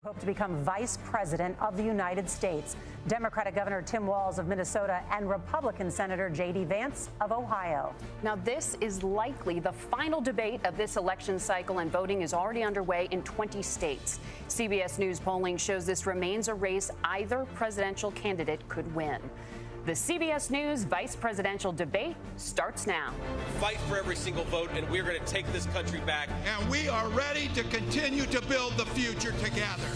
Hope to become Vice President of the United States. Democratic Governor Tim Walz of Minnesota and Republican Senator J.D. Vance of Ohio. Now, this is likely the final debate of this election cycle, and voting is already underway in 20 states. CBS News polling shows this remains a race either presidential candidate could win. The CBS News vice presidential debate starts now. Fight for every single vote, and we're going to take this country back. And we are ready to continue to build the future together.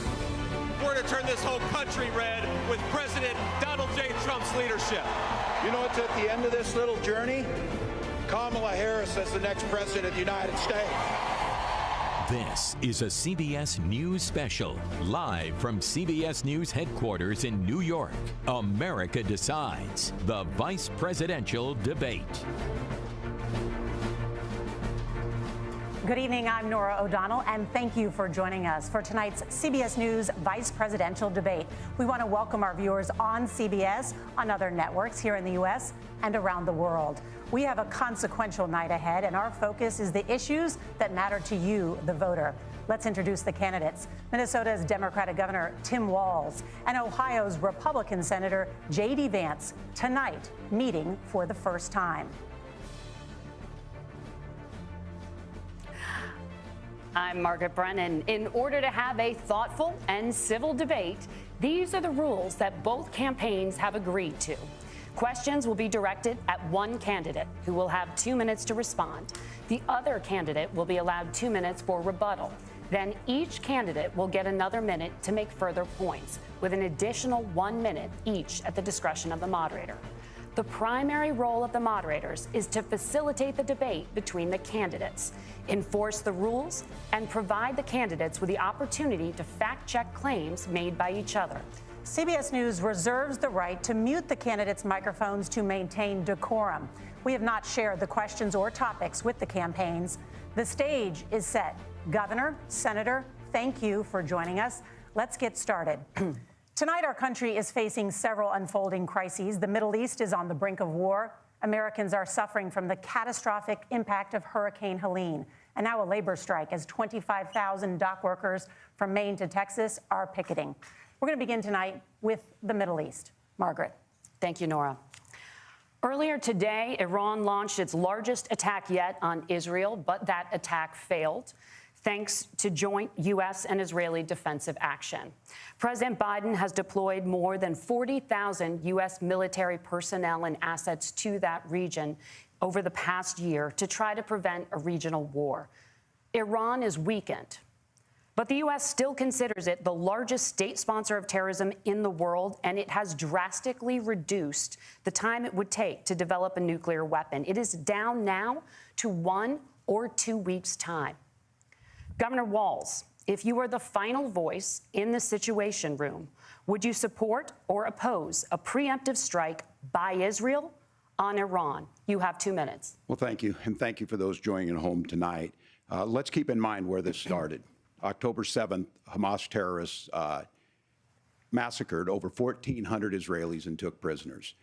We're going to turn this whole country red with President Donald J. Trump's leadership. You know what's at the end of this little journey? Kamala Harris as the next president of the United States. This is a CBS News special, live from CBS News headquarters in New York. America Decides, the vice presidential debate. Good evening, I'm Norah O'Donnell, and thank you for joining us for tonight's CBS News vice presidential debate. We want to welcome our viewers on CBS, on other networks here in the U.S. and around the world. We have a consequential night ahead, and our focus is the issues that matter to you, the voter. Let's introduce the candidates. Minnesota's Democratic Governor Tim Walz and Ohio's Republican Senator J.D. Vance, tonight meeting for the first time. I'm Margaret Brennan. In order to have a thoughtful and civil debate, these are the rules that both campaigns have agreed to. Questions will be directed at one candidate, who will have 2 minutes to respond. The other candidate will be allowed 2 minutes for rebuttal. Then each candidate will get another minute to make further points, with an additional 1 minute each at the discretion of the moderator. The primary role of the moderators is to facilitate the debate between the candidates, enforce the rules, and provide the candidates with the opportunity to fact-check claims made by each other. CBS News reserves the right to mute the candidates' microphones to maintain decorum. We have not shared the questions or topics with the campaigns. The stage is set. Governor, Senator, thank you for joining us. Let's get started. Tonight, our country is facing several unfolding crises. The Middle East is on the brink of war. Americans are suffering from the catastrophic impact of Hurricane Helene, and now a labor strike as 25,000 dock workers from Maine to Texas are picketing. We're going to begin tonight with the Middle East. Margaret. Thank you, Norah. Earlier today, Iran launched its largest attack yet on Israel, but that attack failed, thanks to joint U.S. and Israeli defensive action. President Biden has deployed more than 40,000 U.S. military personnel and assets to that region over the past year to try to prevent a regional war. Iran is weakened, but the U.S. still considers it the largest state sponsor of terrorism in the world, and it has drastically reduced the time it would take to develop a nuclear weapon. It is down now to 1 or 2 weeks' time. Governor Walz, if you were the final voice in the Situation Room, would you support or oppose a preemptive strike by Israel on Iran? You have 2 minutes. Well, thank you, and thank you for those joining at home tonight. Let's keep in mind where this started. October 7th, Hamas terrorists massacred over 1,400 Israelis and took prisoners.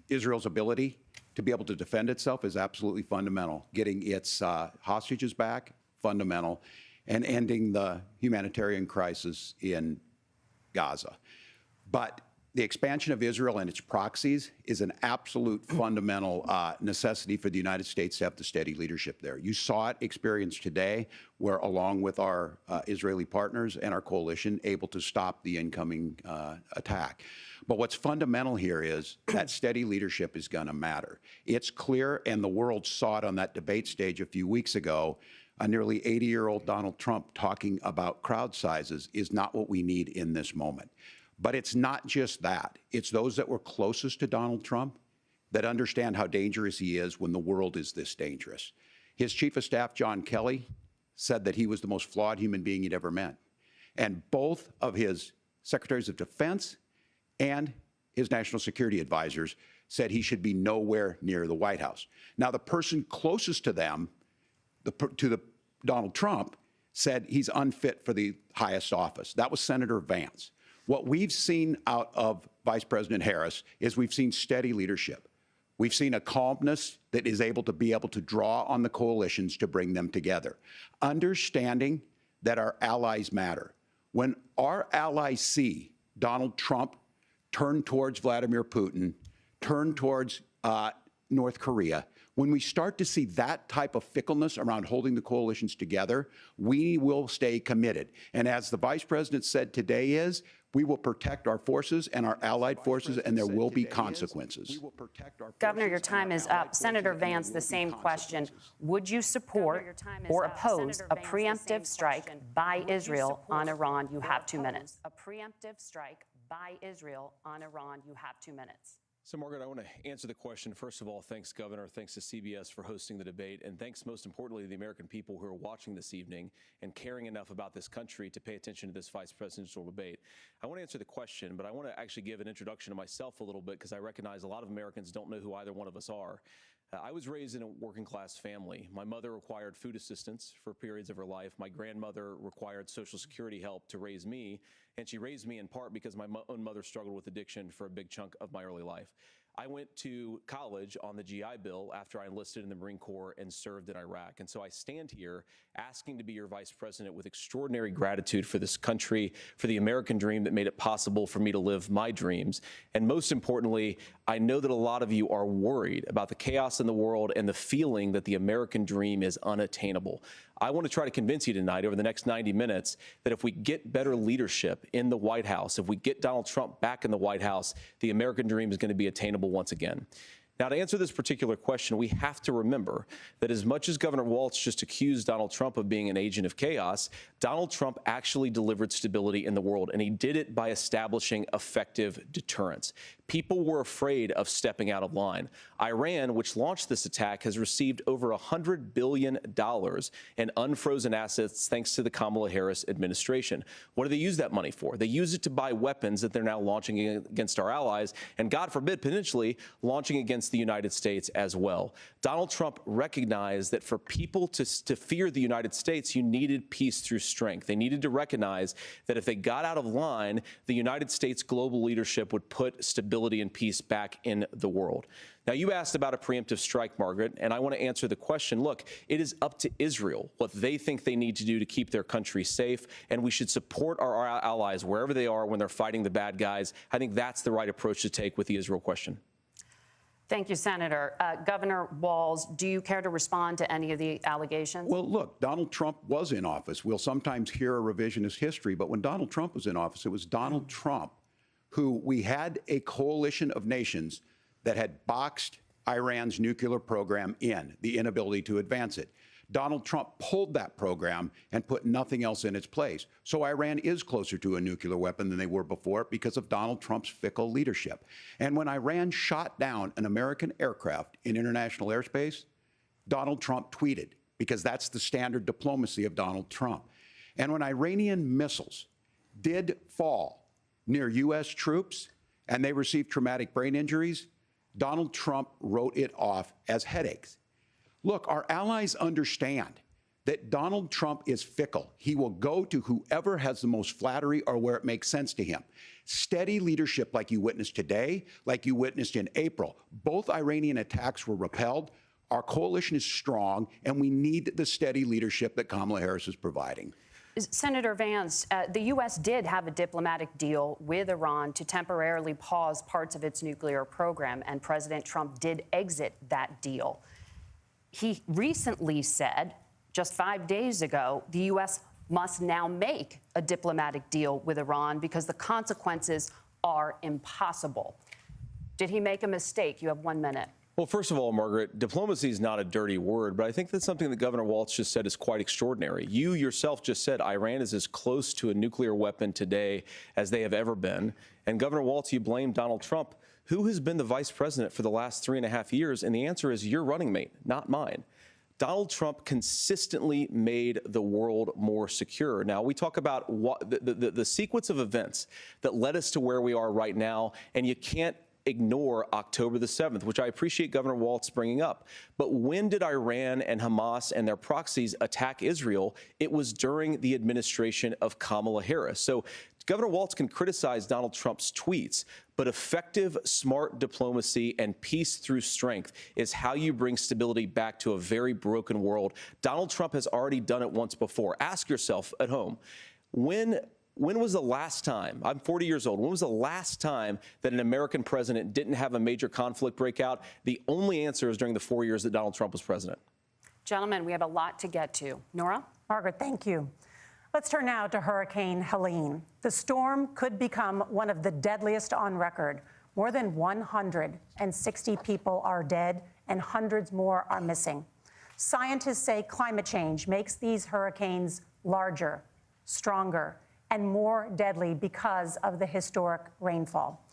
Israel's ability to be able to defend itself is absolutely fundamental. Getting its hostages back, fundamental, and ending the humanitarian crisis in Gaza. But the expansion of Israel and its proxies is an absolute fundamental necessity for the United States to have the steady leadership there. You saw it experienced today, where along with our Israeli partners and our coalition, able to stop the incoming attack. But what's fundamental here is that steady leadership is going to matter. It's clear, and the world saw it on that debate stage a few weeks ago, a nearly 80-year-old Donald Trump talking about crowd sizes is not what we need in this moment. But it's not just that. It's those that were closest to Donald Trump that understand how dangerous he is when the world is this dangerous. His chief of staff, John Kelly, said that he was the most flawed human being he'd ever met. And both of his secretaries of defense and his national security advisors said he should be nowhere near the White House. Now, the person closest to them, Donald Trump, said he's unfit for the highest office. That was Senator Vance. What we've seen out of Vice President Harris is we've seen steady leadership. We've seen a calmness that is able to draw on the coalitions to bring them together. Understanding that our allies matter. When our allies see Donald Trump turn towards Vladimir Putin, turn towards North Korea, when we start to see that type of fickleness around holding the coalitions together, we will stay committed. And as the Vice President said today we will protect our forces and our allied forces, and there will be consequences. Governor, your time is up. Senator Vance, the same question. Would you support or oppose a preemptive strike by Israel on Iran? You have 2 minutes. A preemptive strike by Israel on Iran. You have 2 minutes. So, Margaret, I want to answer the question. First of all, thanks, Governor. Thanks to CBS for hosting the debate. And thanks, most importantly, to the American people who are watching this evening and caring enough about this country to pay attention to this vice presidential debate. I want to answer the question, but I want to actually give an introduction to myself a little bit because I recognize a lot of Americans don't know who either one of us are. I was raised in a working-class family. My mother required food assistance for periods of her life. My grandmother required Social Security help to raise me, and she raised me in part because my own mother struggled with addiction for a big chunk of my early life. I went to college on the GI Bill after I enlisted in the Marine Corps and served in Iraq. And so I stand here asking to be your vice president with extraordinary gratitude for this country, for the American dream that made it possible for me to live my dreams. And most importantly, I know that a lot of you are worried about the chaos in the world and the feeling that the American dream is unattainable. I want to try to convince you tonight over the next 90 minutes that if we get better leadership in the White House, if we get Donald Trump back in the White House, the American dream is going to be attainable once again. Now, to answer this particular question, we have to remember that as much as Governor Walz just accused Donald Trump of being an agent of chaos, Donald Trump actually delivered stability in the world, and he did it by establishing effective deterrence. People were afraid of stepping out of line. Iran, which launched this attack, has received over $100 billion in unfrozen assets thanks to the Kamala Harris administration. What do they use that money for? They use it to buy weapons that they're now launching against our allies, and God forbid, potentially launching against the United States as well. Donald Trump recognized that for people to fear the United States, you needed peace through strength. They needed to recognize that if they got out of line, the United States global leadership would put stability and peace back in the world. Now, you asked about a preemptive strike, Margaret, and I want to answer the question. Look, it is up to Israel what they think they need to do to keep their country safe, and we should support our allies wherever they are when they're fighting the bad guys. I think that's the right approach to take with the Israel question. Thank you, Senator. Governor Walz, do you care to respond to any of the allegations? Well, look, Donald Trump was in office. We'll sometimes hear a revisionist history, but when Donald Trump was in office, it was Donald Trump who we had a coalition of nations that had boxed Iran's nuclear program in, the inability to advance it. Donald Trump pulled that program and put nothing else in its place. So Iran is closer to a nuclear weapon than they were before because of Donald Trump's fickle leadership. And when Iran shot down an American aircraft in international airspace, Donald Trump tweeted, because that's the standard diplomacy of Donald Trump. And when Iranian missiles did fall near U.S. troops and they received traumatic brain injuries, Donald Trump wrote it off as headaches. Look, our allies understand that Donald Trump is fickle. He will go to whoever has the most flattery or where it makes sense to him. Steady leadership like you witnessed today, like you witnessed in April. Both Iranian attacks were repelled. Our coalition is strong, and we need the steady leadership that Kamala Harris is providing. Senator Vance, the U.S. did have a diplomatic deal with Iran to temporarily pause parts of its nuclear program, and President Trump did exit that deal. He recently said, just 5 days ago, the U.S. must now make a diplomatic deal with Iran because the consequences are impossible. Did he make a mistake? You have 1 minute. Well, first of all, Margaret, diplomacy is not a dirty word, but I think that's something that Governor Walz just said is quite extraordinary. You yourself just said Iran is as close to a nuclear weapon today as they have ever been. And Governor Walz, you blame Donald Trump. Who has been the vice president for the last 3.5 years? And the answer is your running mate, not mine. Donald Trump consistently made the world more secure. Now, we talk about the sequence of events that led us to where we are right now, and you can't ignore October the 7th, which I appreciate Governor Walz bringing up. But when did Iran and Hamas and their proxies attack Israel? It was during the administration of Kamala Harris. So Governor Walz can criticize Donald Trump's tweets, but effective, smart diplomacy and peace through strength is how you bring stability back to a very broken world. Donald Trump has already done it once before. Ask yourself at home, when was the last time, I'm 40 years old, when was the last time that an American president didn't have a major conflict break out? The only answer is during the 4 years that Donald Trump was president. Gentlemen, we have a lot to get to. Norah? Margaret, thank you. Let's turn now to Hurricane Helene. The storm could become one of the deadliest on record. More than 160 people are dead and hundreds more are missing. Scientists say climate change makes these hurricanes larger, stronger, and more deadly because of the historic rainfall.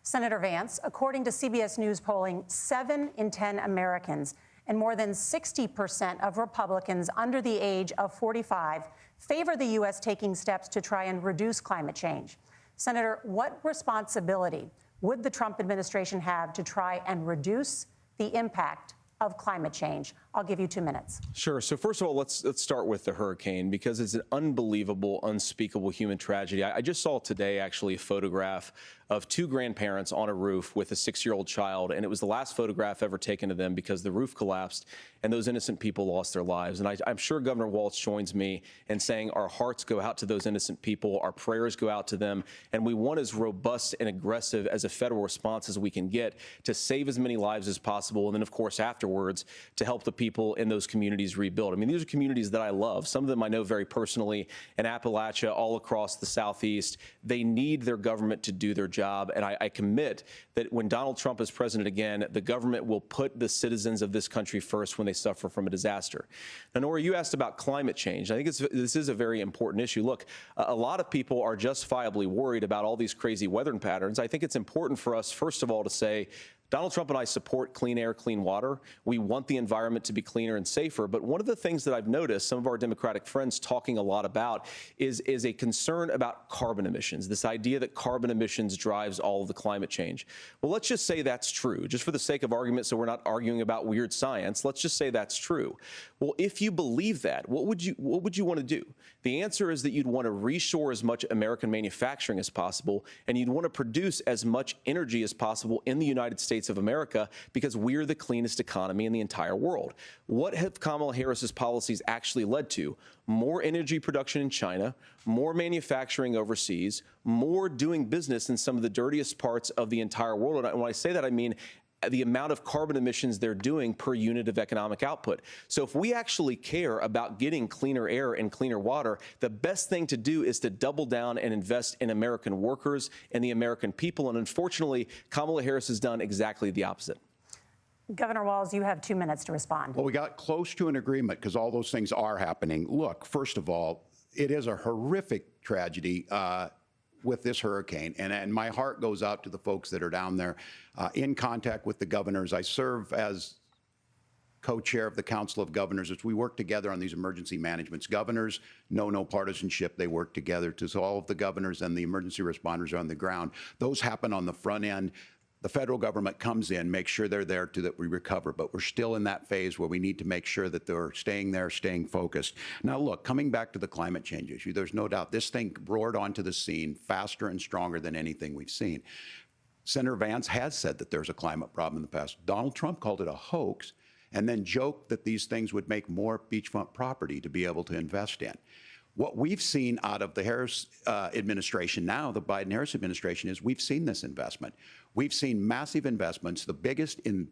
Senator Vance, according to CBS News polling, 7 in 10 Americans and more than 60% of Republicans under the age of 45 favor the U.S. taking steps to try and reduce climate change. Senator, what responsibility would the Trump administration have to try and reduce the impact of climate change? I'll give you 2 minutes. Sure. So first of all, let's start with the hurricane, because it's an unbelievable, unspeakable human tragedy. I just saw today, actually, a photograph of 2 grandparents on a roof with a 6-year-old child, and it was the last photograph ever taken of them because the roof collapsed and those innocent people lost their lives. And I'm sure Governor Walz joins me in saying our hearts go out to those innocent people, our prayers go out to them, and we want as robust and aggressive as a federal response as we can get to save as many lives as possible, and then, of course, afterwards, to help the people in those communities rebuild. I mean, these are communities that I love. Some of them I know very personally in Appalachia, all across the Southeast. They need their government to do their job, and I commit that when Donald Trump is president again, the government will put the citizens of this country first when they suffer from a disaster. Now, Norah, you asked about climate change. I think this is a very important issue. Look, a lot of people are justifiably worried about all these crazy weather patterns. I think it's important for us, first of all, to say, Donald Trump and I support clean air, clean water. We want the environment to be cleaner and safer. But one of the things that I've noticed some of our Democratic friends talking a lot about is a concern about carbon emissions, this idea that carbon emissions drives all of the climate change. Well, let's just say that's true, just for the sake of argument, so we're not arguing about weird science. Let's just say that's true. Well, if you believe that, what would you want to do? The answer is that you'd want to reshore as much American manufacturing as possible, and you'd want to produce as much energy as possible in the United States of America, because we're the cleanest economy in the entire world. What have Kamala Harris's policies actually led to? More energy production in China, more manufacturing overseas, more doing business in some of the dirtiest parts of the entire world. And when I say that, I mean the amount of carbon emissions they're doing per unit of economic output. So if we actually care about getting cleaner air and cleaner water, the best thing to do is to double down and invest in American workers and the American people. And unfortunately, Kamala Harris has done exactly the opposite. Governor Walz, you have 2 minutes to respond. Well, we got close to an agreement because all those things are happening. Look, first of all, it is a horrific tragedy with this hurricane, and my heart goes out to the folks that are down there in contact with the governors. I serve as co-chair of the Council of Governors as we work together on these emergency managements. Governors know no partisanship. They work together. So all of the governors and the emergency responders are on the ground. Those happen on the front end. The federal government comes in, makes sure they're there that we recover, but we're still in that phase where we need to make sure that they're staying there, staying focused. Now, look, coming back to the climate change issue, there's no doubt this thing roared onto the scene faster and stronger than anything we've seen. Senator Vance has said that there's a climate problem in the past. Donald Trump called it a hoax and then joked that these things would make more beachfront property to be able to invest in. What we've seen out of the Harris administration now, the Biden-Harris administration, is we've seen this investment. We've seen massive investments, the biggest in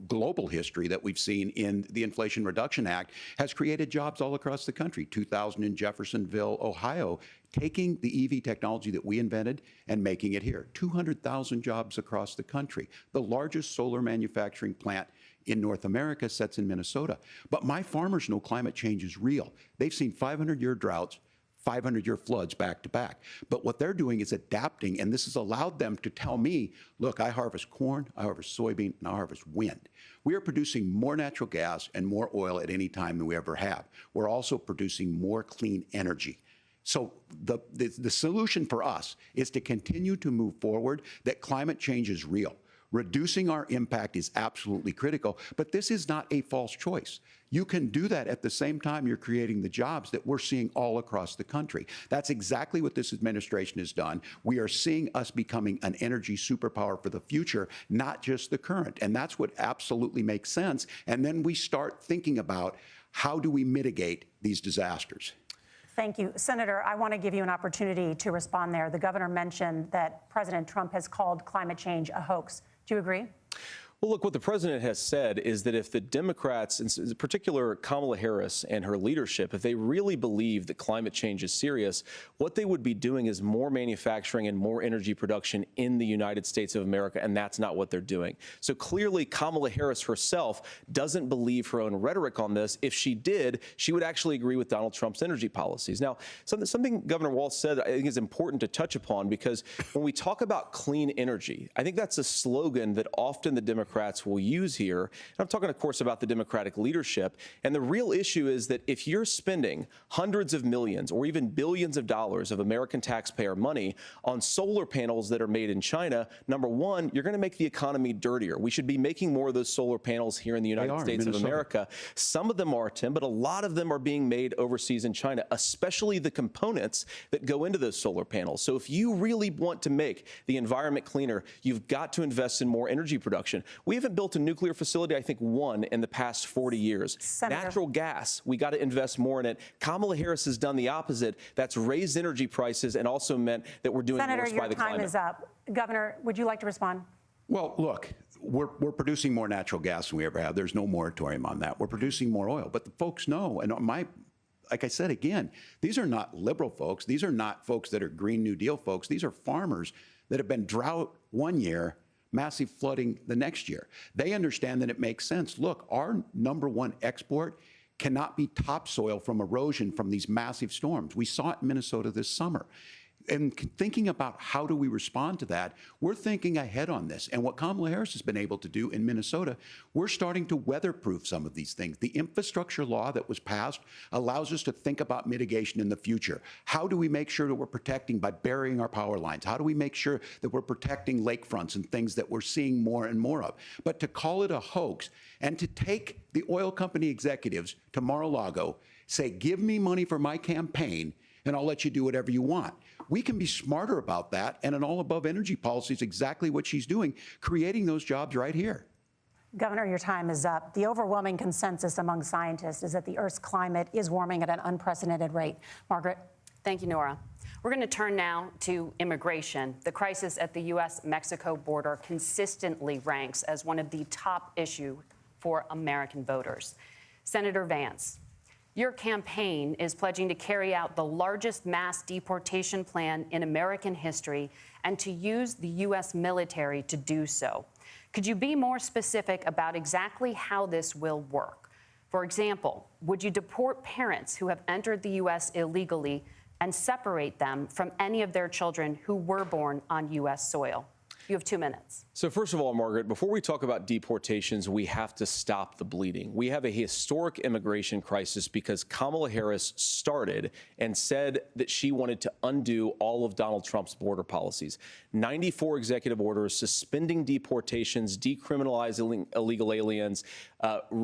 global history that we've seen in the Inflation Reduction Act, has created jobs all across the country. 2,000 in Jeffersonville, Ohio, taking the EV technology that we invented and making it here. 200,000 jobs across the country. The largest solar manufacturing plant in North America sits in Minnesota. But my farmers know climate change is real. They've seen 500-year droughts, 500-year floods back to back. But what they're doing is adapting, and this has allowed them to tell me, look, I harvest corn, I harvest soybean, and I harvest wind. We are producing more natural gas and more oil at any time than we ever have. We're also producing more clean energy. So the solution for us is to continue to move forward, that climate change is real. Reducing our impact is absolutely critical, but this is not a false choice. You can do that at the same time you're creating the jobs that we're seeing all across the country. That's exactly what this administration has done. We are seeing us becoming an energy superpower for the future, not just the current. And that's what absolutely makes sense. And then we start thinking about how do we mitigate these disasters. Thank you. Senator, I want to give you an opportunity to respond there. The governor mentioned that President Trump has called climate change a hoax. Do you agree? Well, look, what the president has said is that if the Democrats, in particular Kamala Harris and her leadership, if they really believe that climate change is serious, what they would be doing is more manufacturing and more energy production in the United States of America, and that's not what they're doing. So clearly, Kamala Harris herself doesn't believe her own rhetoric on this. If she did, she would actually agree with Donald Trump's energy policies. Now, something Governor Walz said I think is important to touch upon, because when we talk about clean energy, I think that's a slogan that often the Democrats will use here. And I'm talking, of course, about the Democratic leadership. And the real issue is that if you're spending hundreds of millions or even billions of dollars of American taxpayer money on solar panels that are made in China, number one, you're going to make the economy dirtier. We should be making more of those solar panels here in the United States of America. Some of them are, Tim, but a lot of them are being made overseas in China, especially the components that go into those solar panels. So if you really want to make the environment cleaner, you've got to invest in more energy production. We haven't built a nuclear facility, I think, one in the past 40 years. Senator. Natural gas, we got to invest more in it. Kamala Harris has done the opposite. That's raised energy prices and also meant that we're doing Senator, worse by the climate. Senator, your time is up. Governor, would you like to respond? Well, look, we're producing more natural gas than we ever have. There's no moratorium on that. We're producing more oil. But the folks know, and like I said again, these are not liberal folks. These are not folks that are Green New Deal folks. These are farmers that have been drought one year, massive flooding the next year. They understand that it makes sense. Look, our number one export cannot be topsoil from erosion from these massive storms. We saw it in Minnesota this summer. And thinking about how do we respond to that, we're thinking ahead on this. And what Kamala Harris has been able to do in Minnesota, we're starting to weatherproof some of these things. The infrastructure law that was passed allows us to think about mitigation in the future. How do we make sure that we're protecting by burying our power lines? How do we make sure that we're protecting lakefronts and things that we're seeing more and more of? But to call it a hoax and to take the oil company executives to Mar-a-Lago, say, give me money for my campaign, and I'll let you do whatever you want. We can be smarter about that, and an all-above energy policy is exactly what she's doing, creating those jobs right here. Governor, your time is up. The overwhelming consensus among scientists is that the Earth's climate is warming at an unprecedented rate. Margaret? Thank you, Norah. We're going to turn now to immigration. The crisis at the U.S.-Mexico border consistently ranks as one of the top issues for American voters. Senator Vance, your campaign is pledging to carry out the largest mass deportation plan in American history and to use the U.S. military to do so. Could you be more specific about exactly how this will work? For example, would you deport parents who have entered the U.S. illegally and separate them from any of their children who were born on U.S. soil? You have 2 minutes. So first of all, Margaret, before we talk about deportations, we have to stop the bleeding. We have a historic immigration crisis because Kamala Harris started and said that she wanted to undo all of Donald Trump's border policies. 94 executive orders suspending deportations, decriminalizing illegal aliens,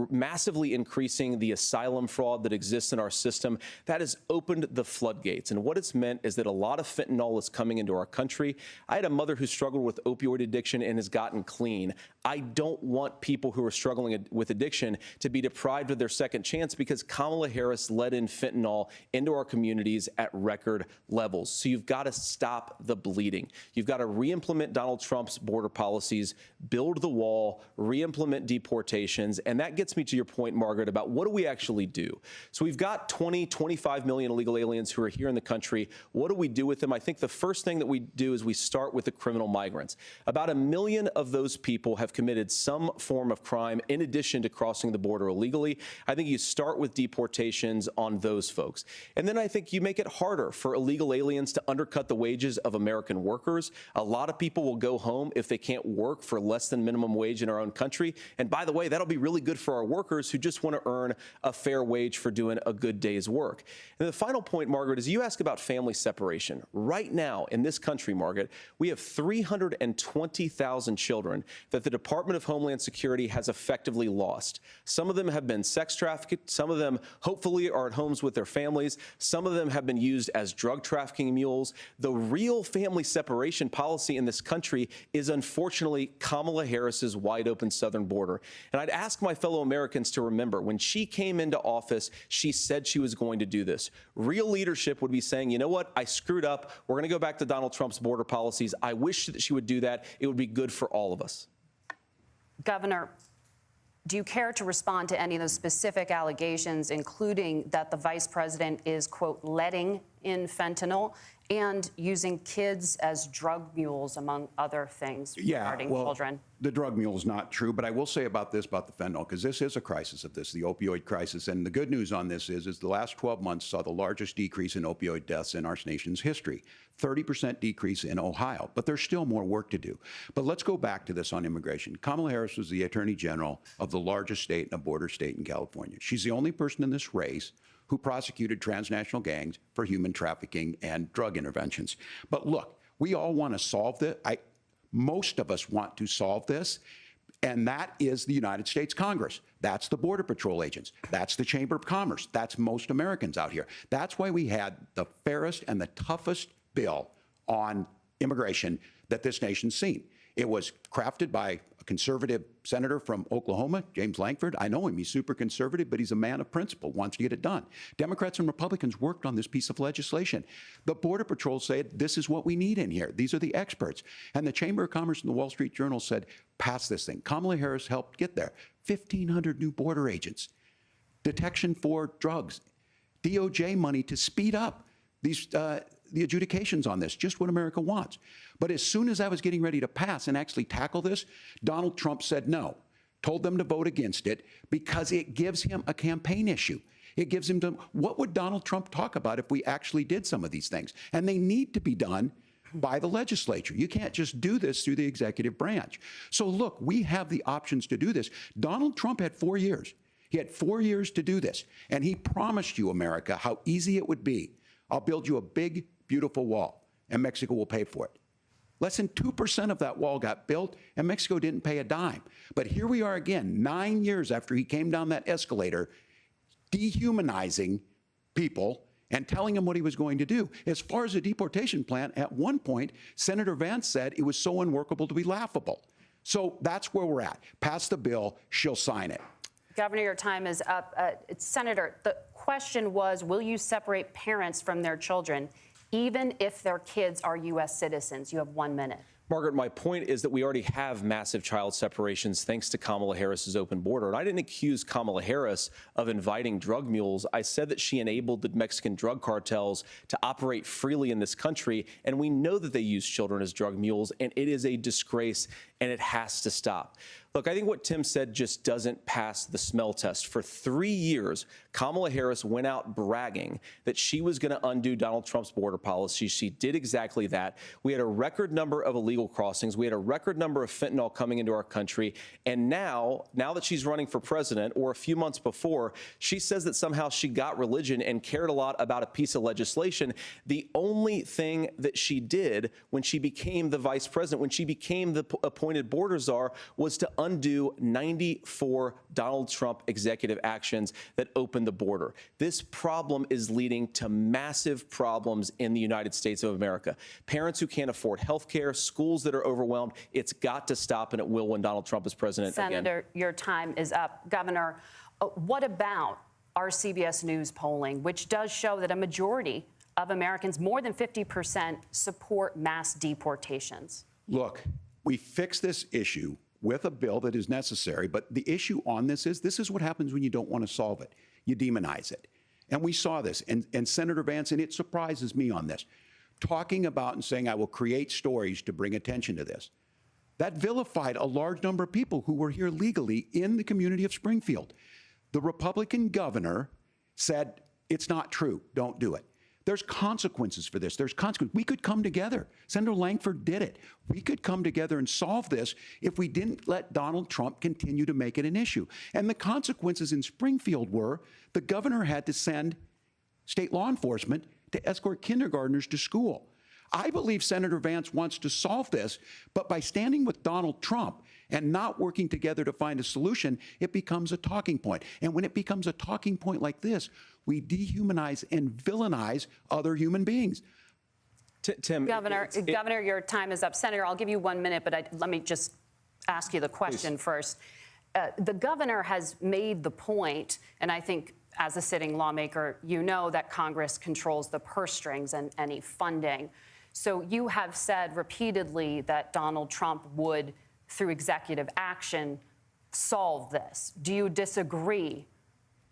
massively increasing the asylum fraud that exists in our system. That has opened the floodgates. And what it's meant is that a lot of fentanyl is coming into our country. I had a mother who struggled with opioid addiction and has gotten clean. I don't want people who are struggling with addiction to be deprived of their second chance because Kamala Harris let in fentanyl into our communities at record levels. So you've got to stop the bleeding. You've got to re-implement Donald Trump's border policies, build the wall, re-implement deportations. And that gets me to your point, Margaret, about what do we actually do? So we've got 25 million illegal aliens who are here in the country. What do we do with them? I think the first thing that we do is we start with the criminal migrants. About 1 million of those people have committed some form of crime in addition to crossing the border illegally. I think you start with deportations on those folks. And then I think you make it harder for illegal aliens to undercut the wages of American workers. A lot of people will go home if they can't work for less than minimum wage in our own country. And by the way, that'll be really really good for our workers who just want to earn a fair wage for doing a good day's work. And the final point, Margaret, is you ask about family separation. Right now in this country, Margaret, we have 320,000 children that the Department of Homeland Security has effectively lost. Some of them have been sex trafficked. Some of them hopefully are at homes with their families. Some of them have been used as drug trafficking mules. The real family separation policy in this country is unfortunately Kamala Harris's wide open southern border. And I'd ask my fellow Americans to remember, when she came into office, she said she was going to do this. Real leadership would be saying, you know what, I screwed up. We're going to go back to Donald Trump's border policies. I wish that she would do that. It would be good for all of us. Governor, do you care to respond to any of those specific allegations, including that the vice president is, quote, letting in fentanyl and using kids as drug mules, among other things regarding children? The drug mule is not true, but I will say about this, about the fentanyl, because this is a crisis of this, the opioid crisis. And the good news on this is the last 12 months saw the largest decrease in opioid deaths in our nation's history, 30% decrease in Ohio. But there's still more work to do. But let's go back to this on immigration. Kamala Harris was the Attorney General of the largest state and a border state in California. She's the only person in this race who prosecuted transnational gangs for human trafficking and drug interventions. But look, we all want to solve this. Most of us want to solve this, and that is the United States Congress. That's the Border Patrol agents. That's the Chamber of Commerce. That's most Americans out here. That's why we had the fairest and the toughest bill on immigration that this nation's seen. It was crafted by a conservative senator from Oklahoma, James Lankford. I know him. He's super conservative, but he's a man of principle, wants to get it done. Democrats and Republicans worked on this piece of legislation. The Border Patrol said, this is what we need in here. These are the experts. And the Chamber of Commerce and the Wall Street Journal said, pass this thing. Kamala Harris helped get there. 1,500 new border agents, detection for drugs, DOJ money to speed up these the adjudications on this, just what America wants. But as soon as I was getting ready to pass and actually tackle this, Donald Trump said no, told them to vote against it because it gives him a campaign issue. It gives him to, what would Donald Trump talk about if we actually did some of these things? And they need to be done by the legislature. You can't just do this through the executive branch. So look, we have the options to do this. Donald Trump had 4 years. He had 4 years to do this. And he promised you, America, how easy it would be. I'll build you a big, beautiful wall, and Mexico will pay for it. Less than 2% of that wall got built, and Mexico didn't pay a dime. But here we are again, 9 years after he came down that escalator, dehumanizing people and telling them what he was going to do. As far as the deportation plan, at one point, Senator Vance said it was so unworkable to be laughable. So that's where we're at. Pass the bill, she'll sign it. Governor, your time is up. Senator, the question was, will you separate parents from their children, even if their kids are U.S. citizens? You have 1 minute. Margaret, my point is that we already have massive child separations thanks to Kamala Harris's open border. And I didn't accuse Kamala Harris of inviting drug mules. I said that she enabled the Mexican drug cartels to operate freely in this country. And we know that they use children as drug mules, and it is a disgrace, and it has to stop. Look, I think what Tim said just doesn't pass the smell test. For 3 years, Kamala Harris went out bragging that she was going to undo Donald Trump's border policy. She did exactly that. We had a record number of illegal crossings. We had a record number of fentanyl coming into our country. And now that she's running for president, or a few months before, she says that somehow she got religion and cared a lot about a piece of legislation. The only thing that she did when she became the vice president, when she became the appointed border czar, was to undo 94 Donald Trump executive actions that opened the border. This problem is leading to massive problems in the United States of America. Parents who can't afford health care, schools that are overwhelmed. It's got to stop, and it will when Donald Trump is president again. Senator, your time is up. Governor, what about our CBS News polling, which does show that a majority of Americans, more than 50%, support mass deportations? Look, we fix this issue with a bill that is necessary, but the issue on this is what happens when you don't want to solve it. You demonize it. And we saw this, and Senator Vance, and it surprises me on this, talking about and saying, I will create stories to bring attention to this. That vilified a large number of people who were here legally in the community of Springfield. The Republican governor said, it's not true, don't do it. There's consequences for this. There's consequences. We could come together. Senator Langford did it. We could come together and solve this if we didn't let Donald Trump continue to make it an issue. And the consequences in Springfield were the governor had to send state law enforcement to escort kindergartners to school. I believe Senator Vance wants to solve this, but by standing with Donald Trump and not working together to find a solution, it becomes a talking point. And when it becomes a talking point like this, we dehumanize and villainize other human beings. Tim, Governor, your time is up. Senator, I'll give you 1 minute, but let me just ask you the question first. The governor has made the point, and I think as a sitting lawmaker, you know that Congress controls the purse strings and any funding. So you have said repeatedly that Donald Trump would, through executive action, solve this. Do you disagree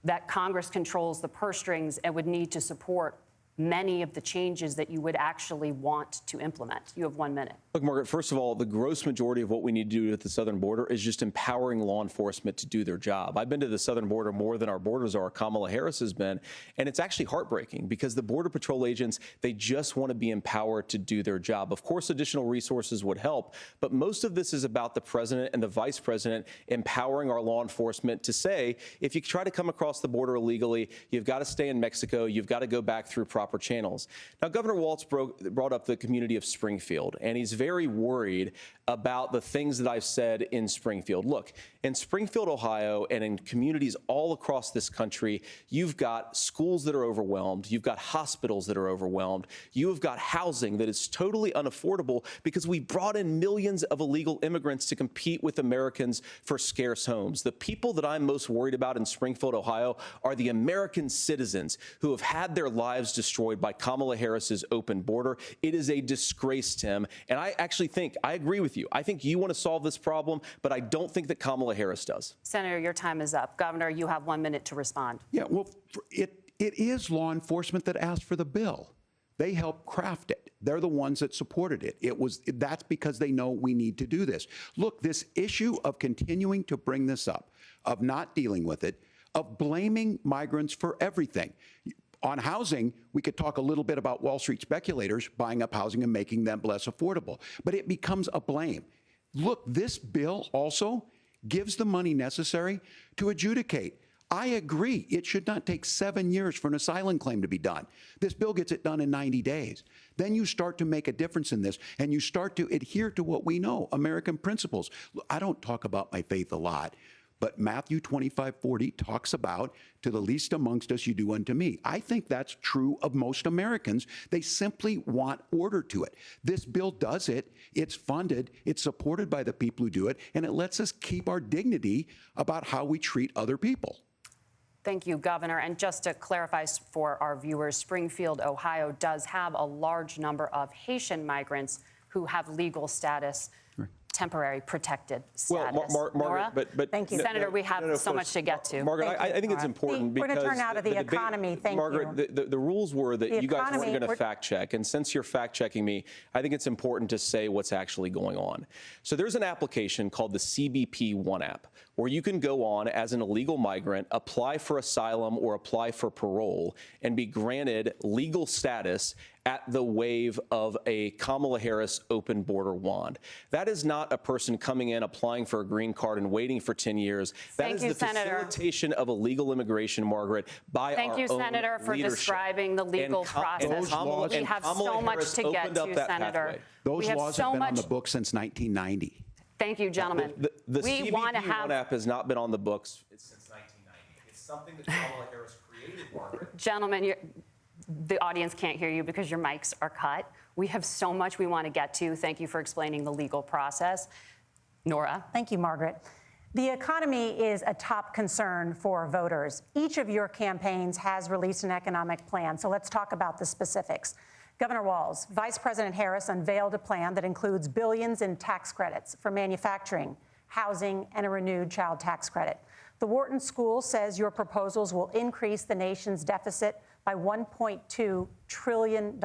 that Congress controls the purse strings and would need to support many of the changes that you would actually want to implement? You have 1 minute. Look, Margaret, first of all, the gross majority of what we need to do at the southern border is just empowering law enforcement to do their job. I've been to the southern border more than our borders are. Kamala Harris has been. And it's actually heartbreaking because the Border Patrol agents, they just want to be empowered to do their job. Of course, additional resources would help, but most of this is about the president and the vice president empowering our law enforcement to say, if you try to come across the border illegally, you've got to stay in Mexico, you've got to go back through proper channels. Now, Governor Walz brought up the community of Springfield, and he's very worried about the things that I've said in Springfield. Look, in Springfield, Ohio, and in communities all across this country, you've got schools that are overwhelmed. You've got hospitals that are overwhelmed. You have got housing that is totally unaffordable because we brought in millions of illegal immigrants to compete with Americans for scarce homes. The people that I'm most worried about in Springfield, Ohio, are the American citizens who have had their lives destroyed by Kamala Harris's open border. It is a disgrace, Tim. And I actually think, I agree with you. I think you want to solve this problem, but I don't think that Kamala Harris does. Senator, your time is up. Governor, you have 1 minute to respond. Yeah, well, it is law enforcement that asked for the bill. They helped craft it. They're the ones that supported it. That's because they know we need to do this. Look, this issue of continuing to bring this up, of not dealing with it, of blaming migrants for everything. On housing, we could talk a little bit about Wall Street speculators buying up housing and making them less affordable, but it becomes a blame. Look, this bill also gives the money necessary to adjudicate. I agree, it should not take 7 years for an asylum claim to be done. This bill gets it done in 90 days. Then you start to make a difference in this, and you start to adhere to what we know, American principles. I don't talk about my faith a lot, but Matthew 25:40 talks about, to the least amongst us you do unto me. I think that's true of most Americans. They simply want order to it. This bill does it. It's funded. It's supported by the people who do it. And it lets us keep our dignity about how we treat other people. Thank you, Governor. And just to clarify for our viewers, Springfield, Ohio does have a large number of Haitian migrants who have legal status, temporary protected status. Well, Margaret, but thank you, Senator. We have so much to get to. Margaret, I think it's important because we're going to turn now to the economy. Thank you, Margaret. The rules were that you guys weren't going to fact check, and since you're fact checking me, I think it's important to say what's actually going on. So there's an application called the CBP One app, where you can go on as an illegal migrant, apply for asylum or apply for parole, and be granted legal status at the wave of a Kamala Harris open border wand. That is not a person coming in, applying for a green card and waiting for 10 years. That is the facilitation of illegal immigration, Margaret, by our own leadership. Thank you, Senator, for describing the legal process. We have so much to get to, Senator. Those laws have been on the books since 1990. Thank you, gentlemen. The CBP One app has not been on the books since 1990. It's something that Kamala Harris created, Margaret. Gentlemen, the audience can't hear you because your mics are cut. We have so much we want to get to. Thank you for explaining the legal process. Norah. Thank you, Margaret. The economy is a top concern for voters. Each of your campaigns has released an economic plan, so let's talk about the specifics. Governor Walz, Vice President Harris unveiled a plan that includes billions in tax credits for manufacturing, housing, and a renewed child tax credit. The Wharton School says your proposals will increase the nation's deficit by $1.2 trillion.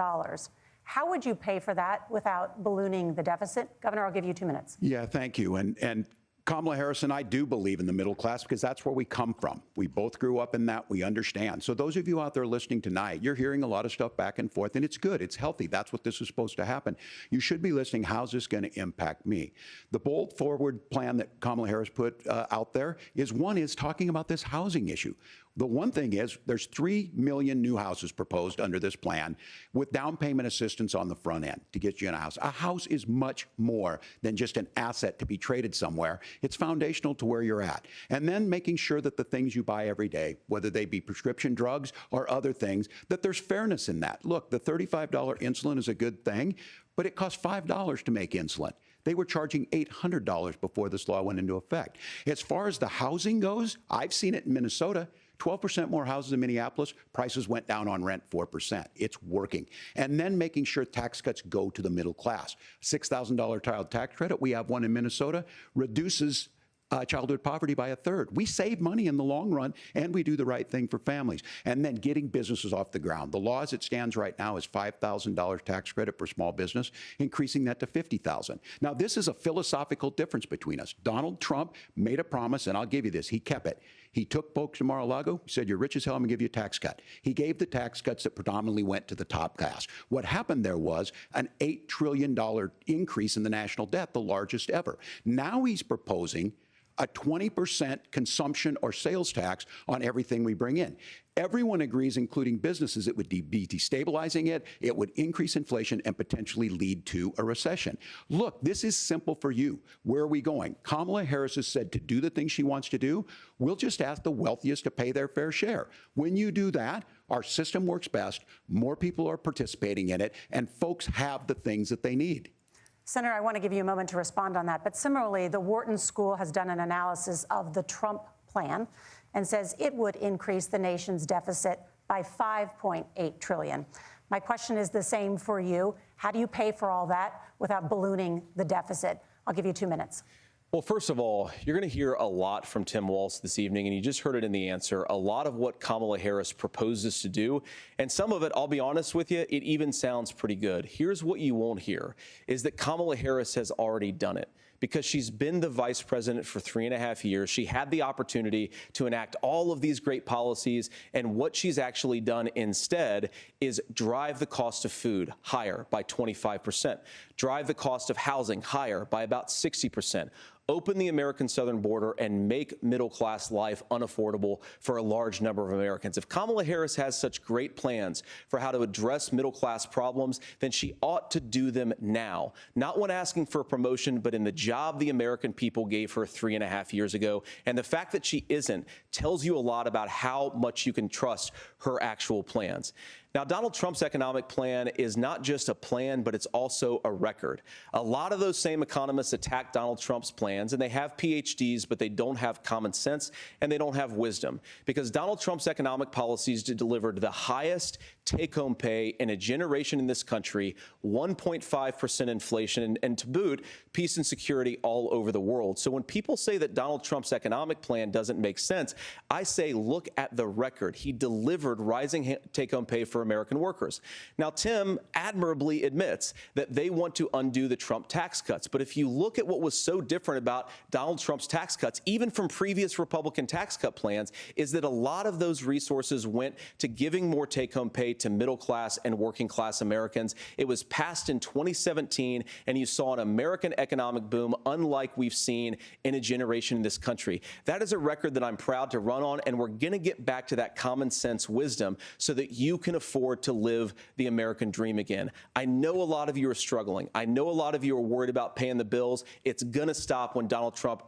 How would you pay for that without ballooning the deficit? Governor, I'll give you 2 minutes. Yeah, thank you. And Kamala Harris and I do believe in the middle class because that's where we come from. We both grew up in that. We understand. So those of you out there listening tonight, you're hearing a lot of stuff back and forth, and it's good. It's healthy. That's what this is supposed to happen. You should be listening. How's this going to impact me? The bold forward plan that Kamala Harris put out there is talking about this housing issue. The one thing is there's 3 million new houses proposed under this plan with down payment assistance on the front end to get you in a house. A house is much more than just an asset to be traded somewhere. It's foundational to where you're at. And then making sure that the things you buy every day, whether they be prescription drugs or other things, that there's fairness in that. Look, the $35 insulin is a good thing, but it costs $5 to make insulin. They were charging $800 before this law went into effect. As far as the housing goes, I've seen it in Minnesota. 12% more houses in Minneapolis, prices went down on rent 4%. It's working. And then making sure tax cuts go to the middle class. $6,000 child tax credit, we have one in Minnesota, reduces childhood poverty by 1/3. We save money in the long run, and we do the right thing for families. And then getting businesses off the ground. The law as it stands right now is $5,000 tax credit for small business, increasing that to $50,000. Now, this is a philosophical difference between us. Donald Trump made a promise, and I'll give you this. He kept it. He took folks to Mar-a-Lago, said, you're rich as hell, I'm going to give you a tax cut. He gave the tax cuts that predominantly went to the top class. What happened there was an $8 trillion increase in the national debt, the largest ever. Now he's proposing a 20% consumption or sales tax on everything we bring in. Everyone agrees, including businesses, it would be destabilizing it, it would increase inflation and potentially lead to a recession. Look, this is simple for you. Where are we going? Kamala Harris has said to do the things she wants to do, we'll just ask the wealthiest to pay their fair share. When you do that, our system works best, more people are participating in it, and folks have the things that they need. Senator, I want to give you a moment to respond on that. But similarly, the Wharton School has done an analysis of the Trump plan and says it would increase the nation's deficit by $5.8 trillion. My question is the same for you. How do you pay for all that without ballooning the deficit? I'll give you 2 minutes. Well, first of all, you're going to hear a lot from Tim Walz this evening, and you just heard it in the answer, a lot of what Kamala Harris proposes to do. And some of it, I'll be honest with you, it even sounds pretty good. Here's what you won't hear, is that Kamala Harris has already done it. Because she's been the vice president for 3.5 years. She had the opportunity to enact all of these great policies. And what she's actually done instead is drive the cost of food higher by 25%, drive the cost of housing higher by about 60%. Open the American southern border and make middle-class life unaffordable for a large number of Americans. If Kamala Harris has such great plans for how to address middle-class problems, then she ought to do them now. Not when asking for a promotion, but in the job the American people gave her 3.5 years ago. And the fact that she isn't tells you a lot about how much you can trust her actual plans. Now, Donald Trump's economic plan is not just a plan, but it's also a record. A lot of those same economists attack Donald Trump's plans, and they have PhDs, but they don't have common sense and they don't have wisdom. Because Donald Trump's economic policies delivered the highest take-home pay in a generation in this country, 1.5% inflation, and to boot, peace and security all over the world. So when people say that Donald Trump's economic plan doesn't make sense, I say look at the record. He delivered rising take-home pay for American workers. Now, Tim admirably admits that they want to undo the Trump tax cuts. But if you look at what was so different about Donald Trump's tax cuts, even from previous Republican tax cut plans, is that a lot of those resources went to giving more take-home pay to middle-class and working-class Americans. It was passed in 2017, and you saw an American economic boom unlike we've seen in a generation in this country. That is a record that I'm proud to run on, and we're going to get back to that common sense wisdom so that you can afford to live the American dream again. I know a lot of you are struggling. I know a lot of you are worried about paying the bills. It's going to stop when Donald Trump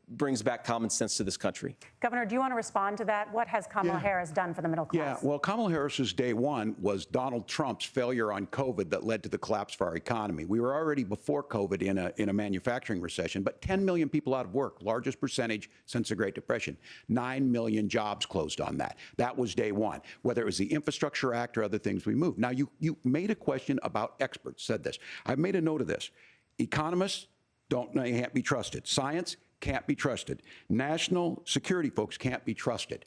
brings back common sense to this country. Governor, do you want to respond to that? What has Kamala Harris done for the middle class? Yeah, well, Kamala Harris's day one was Donald Trump's failure on COVID that led to the collapse of our economy. We were already before COVID in a manufacturing recession, but 10 million people out of work, largest percentage since the Great Depression. 9 million jobs closed on that. That was day one, whether it was the Infrastructure Act or other things we moved. Now, you made a question about experts, said this. I've made a note of this. Economists can't be trusted. Science can't be trusted. National security folks can't be trusted.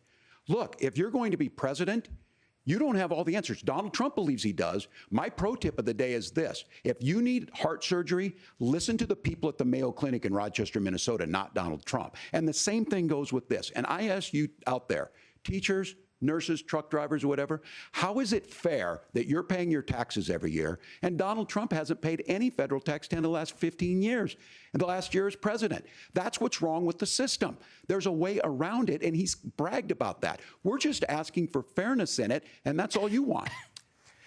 Look, if you're going to be president, You don't have all the answers. Donald Trump believes he does. My pro tip of the day is this. If you need heart surgery, listen to the people at the Mayo Clinic in Rochester, Minnesota, not Donald Trump. And the same thing goes with this. And I ask you out there, teachers, nurses, truck drivers, whatever, how is it fair that you're paying your taxes every year and Donald Trump hasn't paid any federal tax in the last 15 years, and the last year as president? That's what's wrong with the system. There's a way around it, and he's bragged about that. We're just asking for fairness in it, and that's all you want.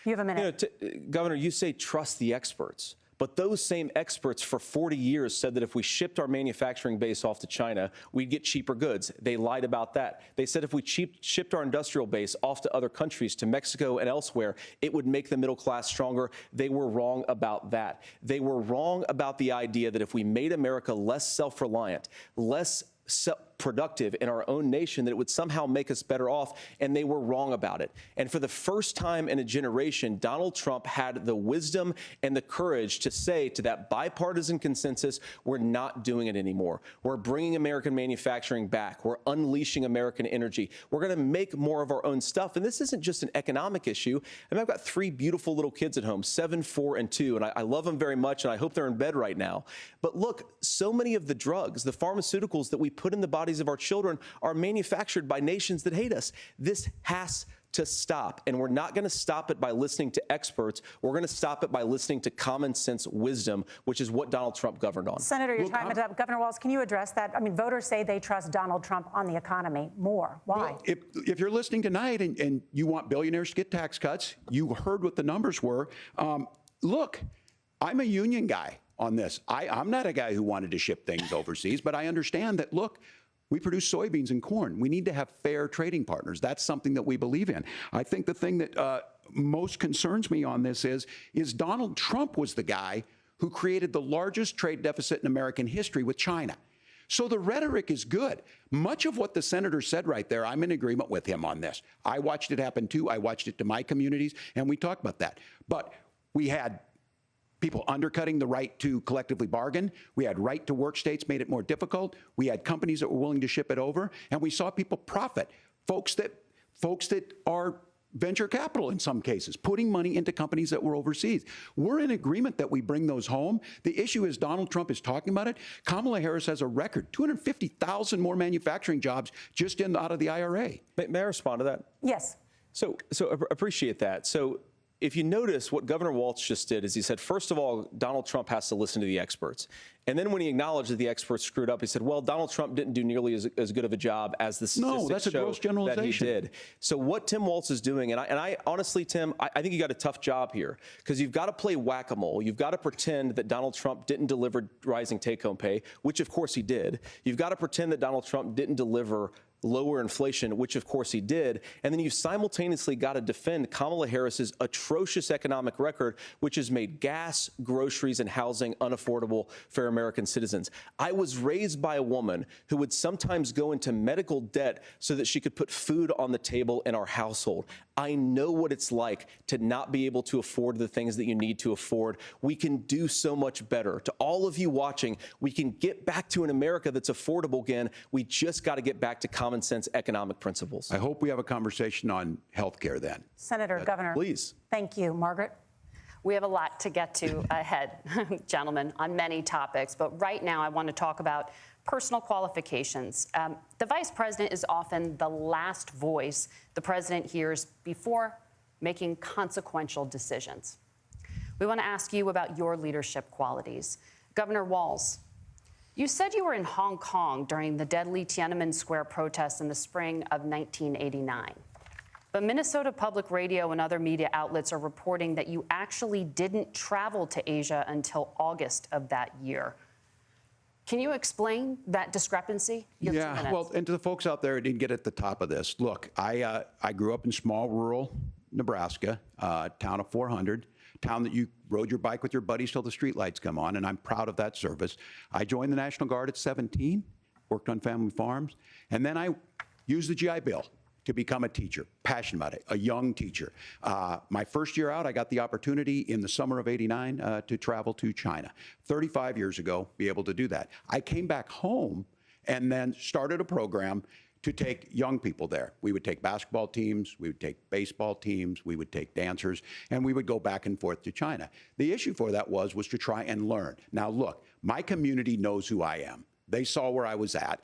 You have a minute. Governor, you say trust the experts. But those same experts for 40 years said that if we shipped our manufacturing base off to China, we'd get cheaper goods. They lied about that. They said if we shipped our industrial base off to other countries, to Mexico and elsewhere, it would make the middle class stronger. They were wrong about that. They were wrong about the idea that if we made America less self-reliant, less productive in our own nation, that it would somehow make us better off, and they were wrong about it. And for the first time in a generation, Donald Trump had the wisdom and the courage to say to that bipartisan consensus, we're not doing it anymore. We're bringing American manufacturing back. We're unleashing American energy. We're going to make more of our own stuff. And this isn't just an economic issue. I mean, I've got 3 beautiful little kids at home, 7, 4, and 2, and I love them very much, and I hope they're in bed right now. But look, so many of the drugs, the pharmaceuticals that we put in the bodies of our children are manufactured by nations that hate us. This has to stop, and we're not going to stop it by listening to experts. We're going to stop it by listening to common sense wisdom, which is what Donald Trump governed on. Senator, your time is up. Governor Walz, can you address that? I mean, voters say they trust Donald Trump on the economy more. Why? Well, if you're listening tonight and you want billionaires to get tax cuts, you heard what the numbers were. Look, I'm a union guy on this. I'm not a guy who wanted to ship things overseas, but I understand that, look, we produce soybeans and corn. We need to have fair trading partners. That's something that we believe in. I think the thing that most concerns me on this is Donald Trump was the guy who created the largest trade deficit in American history with China. So the rhetoric is good. Much of what the senator said right there, I'm in agreement with him on this. I watched it happen too. I watched it to my communities, and we talked about that. But we had people undercutting the right to collectively bargain. We had right to work states made it more difficult. We had companies that were willing to ship it over, and we saw people profit. Folks that are venture capital in some cases, putting money into companies that were overseas. We're in agreement that we bring those home. The issue is Donald Trump is talking about it. Kamala Harris has a record, 250,000 more manufacturing jobs just out of the IRA. May I respond to that? Yes. So appreciate that. So if you notice, what Governor Walz just did is he said, first of all, Donald Trump has to listen to the experts. And then when he acknowledged that the experts screwed up, he said, well, Donald Trump didn't do nearly as good of a job as the statistics that's a gross generalization. that he did. So what Tim Walz is doing, and I honestly, Tim, I think you got a tough job here, because you've got to play whack-a-mole. You've got to pretend that Donald Trump didn't deliver rising take-home pay, which of course he did. You've got to pretend that Donald Trump didn't deliver lower inflation, which of course he did. And then you've simultaneously got to defend Kamala Harris's atrocious economic record, which has made gas, groceries, and housing unaffordable for American citizens. I was raised by a woman who would sometimes go into medical debt so that she could put food on the table in our household. I know what it's like to not be able to afford the things that you need to afford. We can do so much better. To all of you watching, we can get back to an America that's affordable again. We just got to get back to common sense economic principles. I hope we have a conversation on health care then. Senator, Governor. Please. Thank you. Margaret? We have a lot to get to ahead, gentlemen, on many topics. But right now, I want to talk about personal qualifications. The vice president is often the last voice the president hears before making consequential decisions. We want to ask you about your leadership qualities. Governor Walz, you said you were in Hong Kong during the deadly Tiananmen Square protests in the spring of 1989. But Minnesota Public Radio and other media outlets are reporting that you actually didn't travel to Asia until August of that year. Can you explain that discrepancy? Yeah, well, and to the folks out there who didn't get at the top of this, look, I grew up in small rural Nebraska, town of 400, town that you rode your bike with your buddies till the streetlights come on, and I'm proud of that service. I joined the National Guard at 17, worked on family farms, and then I used the GI Bill to become a teacher, passionate about it, a young teacher. My first year out, I got the opportunity in the summer of '89 to travel to China. 35 years ago, be able to do that. I came back home and then started a program to take young people there. We would take basketball teams, we would take baseball teams, we would take dancers, and we would go back and forth to China. The issue for that was to try and learn. Now, look, my community knows who I am. They saw where I was at.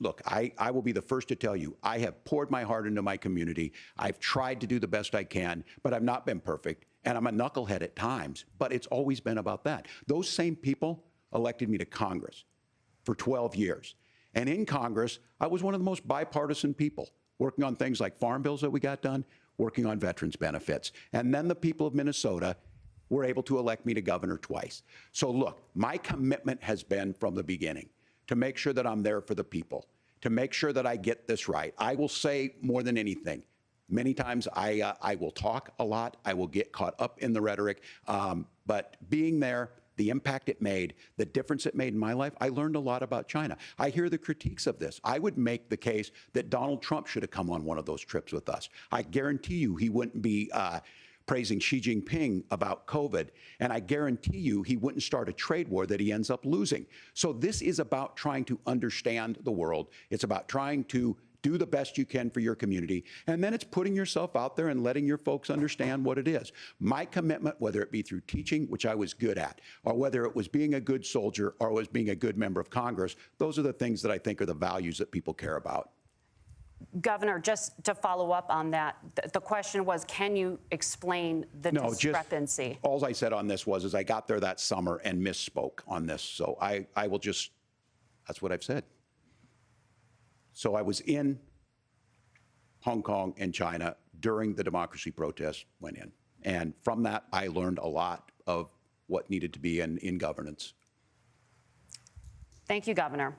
Look, I will be the first to tell you, I have poured my heart into my community. I've tried to do the best I can, but I've not been perfect. And I'm a knucklehead at times, but it's always been about that. Those same people elected me to Congress for 12 years. And in Congress, I was one of the most bipartisan people, working on things like farm bills that we got done, working on veterans benefits. And then the people of Minnesota were able to elect me to governor twice. So look, my commitment has been from the beginning to make sure that I'm there for the people, to make sure that I get this right. I will say more than anything, many times I will talk a lot, I will get caught up in the rhetoric, but being there, the impact it made, the difference it made in my life, I learned a lot about China. I hear the critiques of this. I would make the case that Donald Trump should have come on one of those trips with us. I guarantee you he wouldn't be praising Xi Jinping about COVID, and I guarantee you he wouldn't start a trade war that he ends up losing. So this is about trying to understand the world. It's about trying to do the best you can for your community, and then it's putting yourself out there and letting your folks understand what it is. My commitment, whether it be through teaching, which I was good at, or whether it was being a good soldier or was being a good member of Congress, those are the things that I think are the values that people care about. Governor, just to follow up on that, the question was, can you explain the discrepancy? All I said on this was I got there that summer and misspoke on this. So I will just, that's what I've said. So I was in Hong Kong and China during the democracy protests went in. And from that, I learned a lot of what needed to be in governance. Thank you, Governor.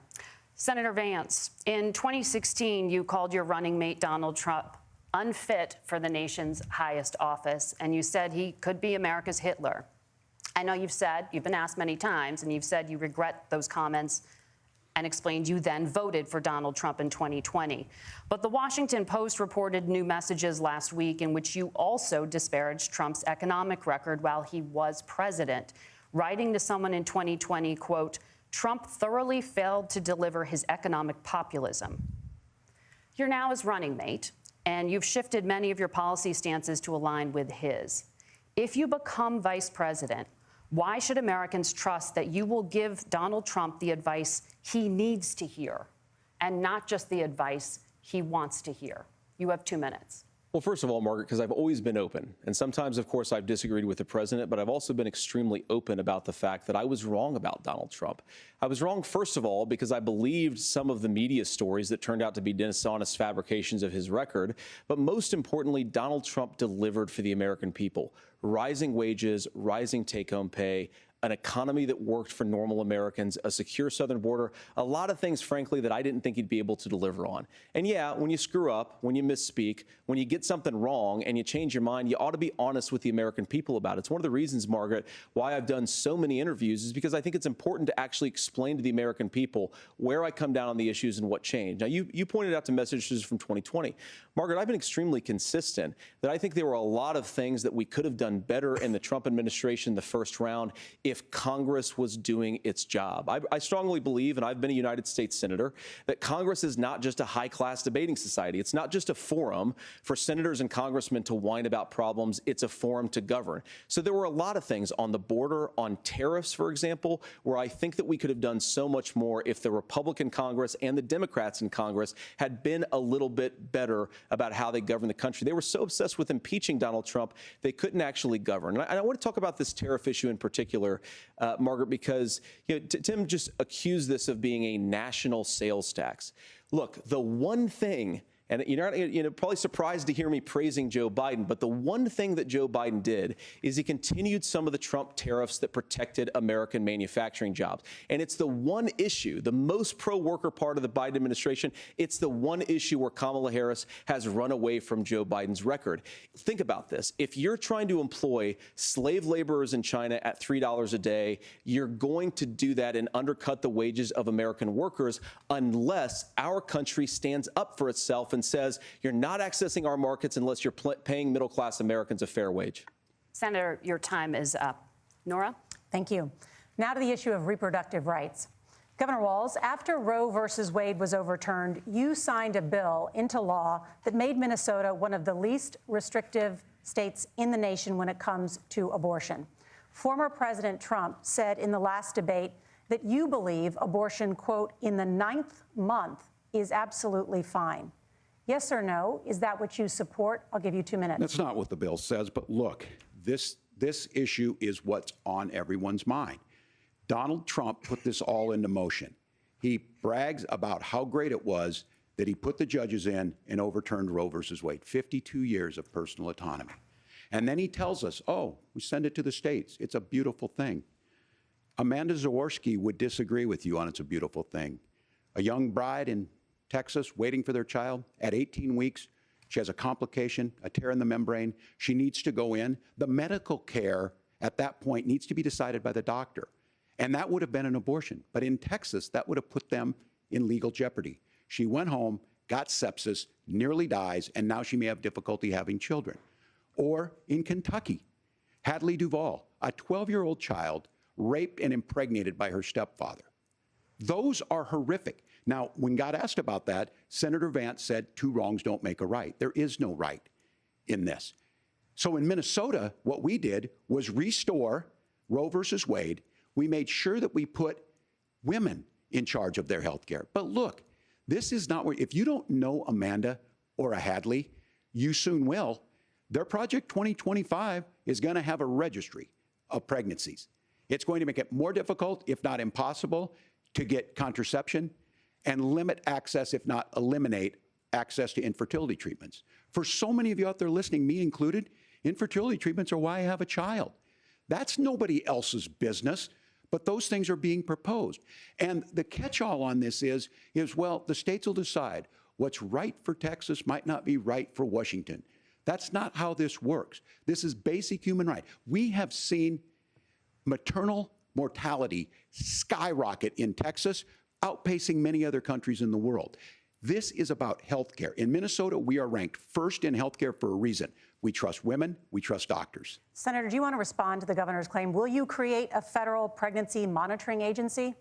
Senator Vance, in 2016, you called your running mate, Donald Trump, unfit for the nation's highest office, and you said he could be America's Hitler. I know you've been asked many times, and you've said you regret those comments and explained you then voted for Donald Trump in 2020. But the Washington Post reported new messages last week in which you also disparaged Trump's economic record while he was president, writing to someone in 2020, quote, Trump thoroughly failed to deliver his economic populism. You're now his running mate, and you've shifted many of your policy stances to align with his. If you become vice president, why should Americans trust that you will give Donald Trump the advice he needs to hear and not just the advice he wants to hear? You have 2 minutes. Well, first of all, Margaret, because I've always been open. And sometimes, of course, I've disagreed with the president, but I've also been extremely open about the fact that I was wrong about Donald Trump. I was wrong, first of all, because I believed some of the media stories that turned out to be dishonest fabrications of his record. But most importantly, Donald Trump delivered for the American people. Rising wages, rising take-home pay, an economy that worked for normal Americans, a secure southern border, a lot of things, frankly, that I didn't think he'd be able to deliver on. And yeah, when you screw up, when you misspeak, when you get something wrong and you change your mind, you ought to be honest with the American people about it. It's one of the reasons, Margaret, why I've done so many interviews is because I think it's important to actually explain to the American people where I come down on the issues and what changed. Now, you pointed out to messages from 2020. Margaret, I've been extremely consistent that I think there were a lot of things that we could have done better in the Trump administration the first round if Congress was doing its job. I strongly believe, and I've been a United States Senator, that Congress is not just a high-class debating society. It's not just a forum for senators and congressmen to whine about problems. It's a forum to govern. So there were a lot of things on the border, on tariffs, for example, where I think that we could have done so much more if the Republican Congress and the Democrats in Congress had been a little bit better about how they govern the country. They were so obsessed with impeaching Donald Trump, they couldn't actually govern. And I want to talk about this tariff issue in particular, Margaret, because Tim just accused this of being a national sales tax. Look, the one thing, and you're probably surprised to hear me praising Joe Biden, but the one thing that Joe Biden did is he continued some of the Trump tariffs that protected American manufacturing jobs. And it's the one issue, the most pro-worker part of the Biden administration, it's the one issue where Kamala Harris has run away from Joe Biden's record. Think about this. If you're trying to employ slave laborers in China at $3 a day, you're going to do that and undercut the wages of American workers unless our country stands up for itself and says you're not accessing our markets unless you're paying middle-class Americans a fair wage. Senator, your time is up. Norah? Thank you. Now to the issue of reproductive rights. Governor Walz, after Roe versus Wade was overturned, you signed a bill into law that made Minnesota one of the least restrictive states in the nation when it comes to abortion. Former President Trump said in the last debate that you believe abortion, quote, in the 9th month is absolutely fine. Yes or no? Is that what you support? I'll give you 2 minutes. That's not what the bill says, but look, this issue is what's on everyone's mind. Donald Trump put this all into motion. He brags about how great it was that he put the judges in and overturned Roe versus Wade, 52 years of personal autonomy. And then he tells us, oh, we send it to the states. It's a beautiful thing. Amanda Zaworski would disagree with you on it's a beautiful thing. A young bride in Texas waiting for their child at 18 weeks. She has a complication, a tear in the membrane. She needs to go in. The medical care at that point needs to be decided by the doctor. And that would have been an abortion. But in Texas, that would have put them in legal jeopardy. She went home, got sepsis, nearly dies, and now she may have difficulty having children. Or in Kentucky, Hadley Duvall, a 12-year-old child raped and impregnated by her stepfather. Those are horrific. Now, when God asked about that, Senator Vance said 2 wrongs don't make a right. There is no right in this. So in Minnesota, what we did was restore Roe versus Wade. We made sure that we put women in charge of their health care. But look, this is not where, if you don't know Amanda or a Hadley, you soon will. Their Project 2025 is going to have a registry of pregnancies. It's going to make it more difficult, if not impossible, to get contraception and limit access, if not eliminate access to infertility treatments. For so many of you out there listening, me included, infertility treatments are why I have a child. That's nobody else's business. But those things are being proposed. And the catch-all on this is, well, the states will decide what's right for Texas might not be right for Washington. That's not how this works. This is basic human right. We have seen maternal mortality skyrocket in Texas, outpacing many other countries in the world. This is about health care. In Minnesota, we are ranked first in health care for a reason. We trust women. We trust doctors. Senator, do you want to respond to the governor's claim? Will you create a federal pregnancy monitoring agency?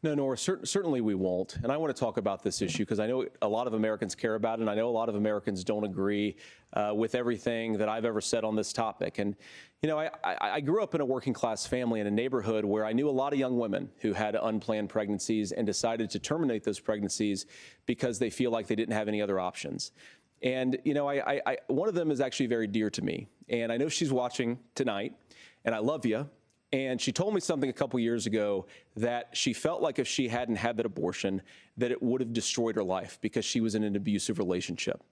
No, Norah, certainly we won't. And I want to talk about this issue because I know a lot of Americans care about it, and I know a lot of Americans don't agree with everything that I've ever said on this topic. And, you know, I grew up in a working class family in a neighborhood where I knew a lot of young women who had unplanned pregnancies and decided to terminate those pregnancies because they feel like they didn't have any other options. And, you know, one of them is actually very dear to me. And I know she's watching tonight, and I love you. And she told me something a couple years ago that she felt like if she hadn't had that abortion, that it would have destroyed her life because she was in an abusive relationship.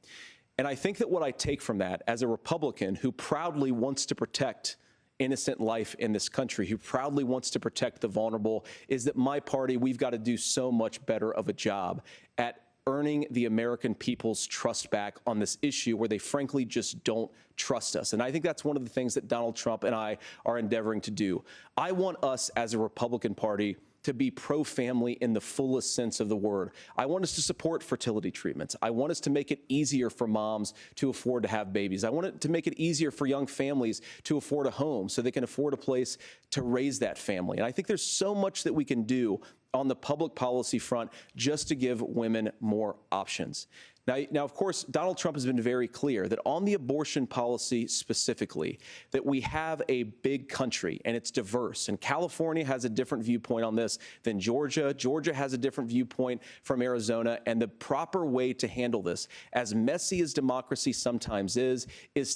And I think that what I take from that as a Republican who proudly wants to protect innocent life in this country, who proudly wants to protect the vulnerable, is that my party, we've got to do so much better of a job at earning the American people's trust back on this issue where they frankly just don't trust us. And I think that's one of the things that Donald Trump and I are endeavoring to do. I want us as a Republican Party to be pro-family in the fullest sense of the word. I want us to support fertility treatments. I want us to make it easier for moms to afford to have babies. I want it to make it easier for young families to afford a home so they can afford a place to raise that family. And I think there's so much that we can do on the public policy front just to give women more options. Now, of course, Donald Trump has been very clear that on the abortion policy specifically, that we have a big country and it's diverse. And California has a different viewpoint on this than Georgia. Georgia has a different viewpoint from Arizona. And the proper way to handle this, as messy as democracy sometimes is